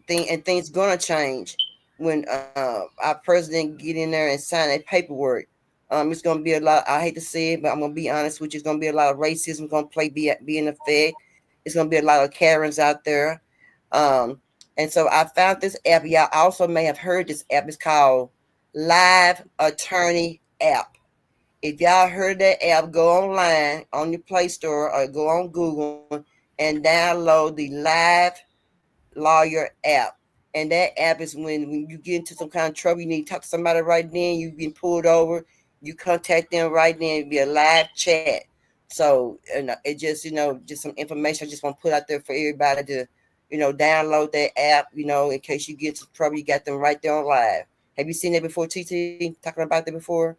Things gonna change when our president get in there and sign that paperwork. It's gonna be a lot. I hate to say it, but I'm gonna be honest with you. It's gonna be a lot of racism gonna be in effect. It's gonna be a lot of Karens out there. And so I found this app. Y'all also may have heard this app. It's called Live Attorney App. If y'all heard that app, go online on your Play Store or go on Google and download the Live Lawyer app. And that app is when you get into some kind of trouble, you need to talk to somebody right then, you've been pulled over, you contact them right then, it'll be a live chat. So it just, just some information I just want to put out there for everybody to, download that app, in case you get into trouble, you got them right there on live. Have you seen that before, TT? Talking about that before?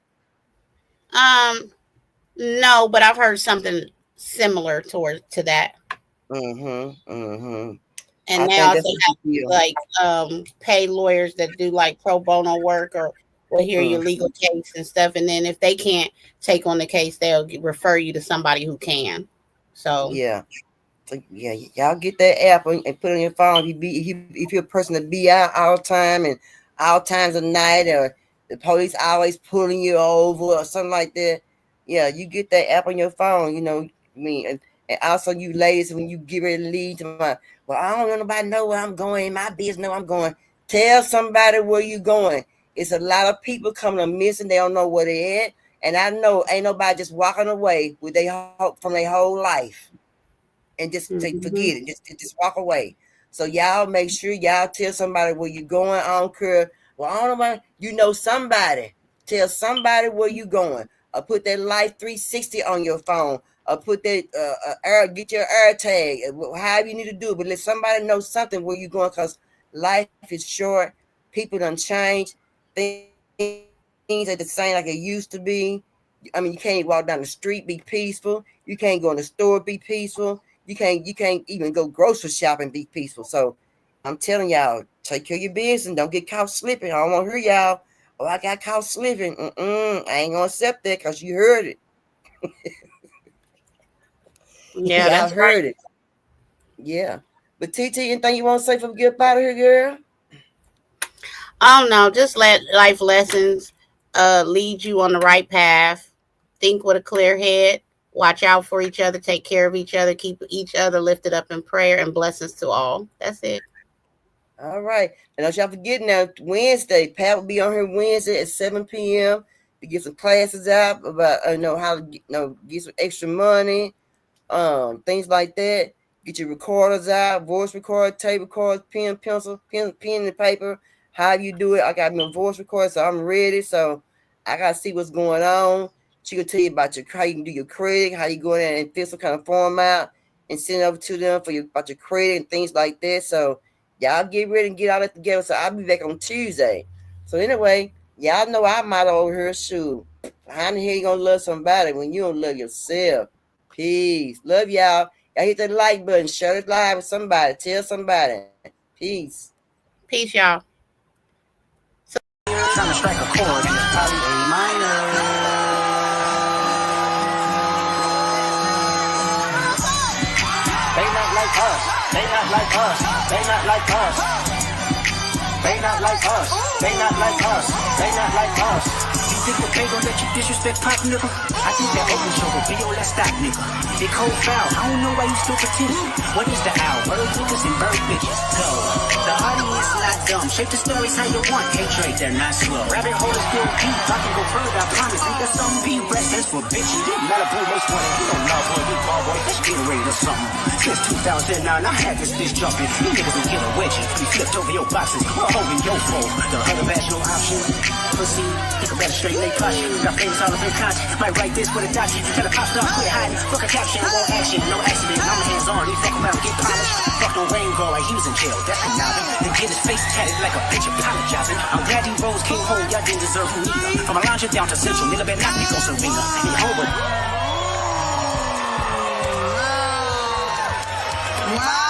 No, but I've heard something similar to that. Mm-hmm. And I they think also that's a have good deal. like pay lawyers that do like pro bono work, or will hear your legal case and stuff. And then if they can't take on the case, they'll refer you to somebody who can. So Yeah. So yeah, y'all get that app and put it on your phone. If you're a person to be out all the time and all times of night, or the police always pulling you over or something like that, yeah, you get that app on your phone. And also you ladies, when you get ready to leave, well, I don't want nobody know where I'm going. My business know I'm going. Tell somebody where you going. It's a lot of people coming up missing. They don't know where they at, and I know ain't nobody just walking away with from their whole life and just forget it, just walk away. So y'all make sure y'all tell somebody where you going. I don't care. Well, I don't know, somebody. Tell somebody where you going. Or put that Life 360 on your phone. Or put that get your air tag. However you need to do it. But let somebody know something where you going, because life is short. People done change. Things ain't the same like it used to be. I mean, you can't walk down the street, be peaceful. You can't go in the store, be peaceful. You can't even go grocery shopping, be peaceful. So I'm telling y'all, take care of your business and don't get caught slipping. I don't want to hear y'all, oh, I got caught slipping. I ain't gonna accept that, because you heard it. yeah, Y'all that's right. heard it. Yeah. But TT, anything you want to say before we get up out of here, girl? I don't know. Just let life lessons lead you on the right path. Think with a clear head. Watch out for each other. Take care of each other. Keep each other lifted up in prayer, and blessings to all. That's it. All right. And don't y'all forget now, Wednesday, Pat will be on here Wednesday at 7 p.m. to get some classes out about how to get some extra money, things like that. Get your recorders out, voice recorder, tape recorders, pen, pencil, pen and paper. How you do it? I got my voice recorder, so I'm ready. So I gotta see what's going on. She can tell you about how you can do your credit, how you go in there and fill some kind of form out and send it over to them about your credit and things like that. So y'all get ready and get all that together. So I'll be back on Tuesday. So anyway, y'all know I'm out over here. Shoot, how the hell you gonna love somebody when you don't love yourself? Peace. Love y'all. Y'all hit that like button. Share it live with somebody. Tell somebody. Peace. Peace, y'all. Trying to strike a chord, probably A minor. They not like us. They not like us. They not like us. They not like us. They not like us. They not like us. You think that they gon' let you disrespect Pop, nigga? I think that open show will be your last stop, nigga. They cold foul. I don't know why you still pretend. What is the owl? Bird niggas and bird bitches. Go. The audience not dumb. Shape the stories how you want. Hatred, they're not slow. Rabbit hole is still deep. I can go further, I promise. Think there's some be restless for bitches. Didn't matter, boy, most wanted. You don't love boy, you call boy. Let's get ready to something. Since 2009, I had this bitch jumping. You niggas will get a wedgie. You flipped over your boxes. Or holding your phone. The other badge, no option. Pussy, think I better straight lay caution. Got famous all up in content. Might write this with a dodgy. Tell a pop star, quit hiding. Fuck a caption, won't action. No accident, I'm hands on. You fuck around, get polished. Fuck no rain girl like he was in jail. That's conniving. Then get his face tatted like a bitch apologizing. I'm glad he rose, came home. Y'all didn't deserve him either. From a lounger down to central, nigga better not be go Serena. He home. Wow.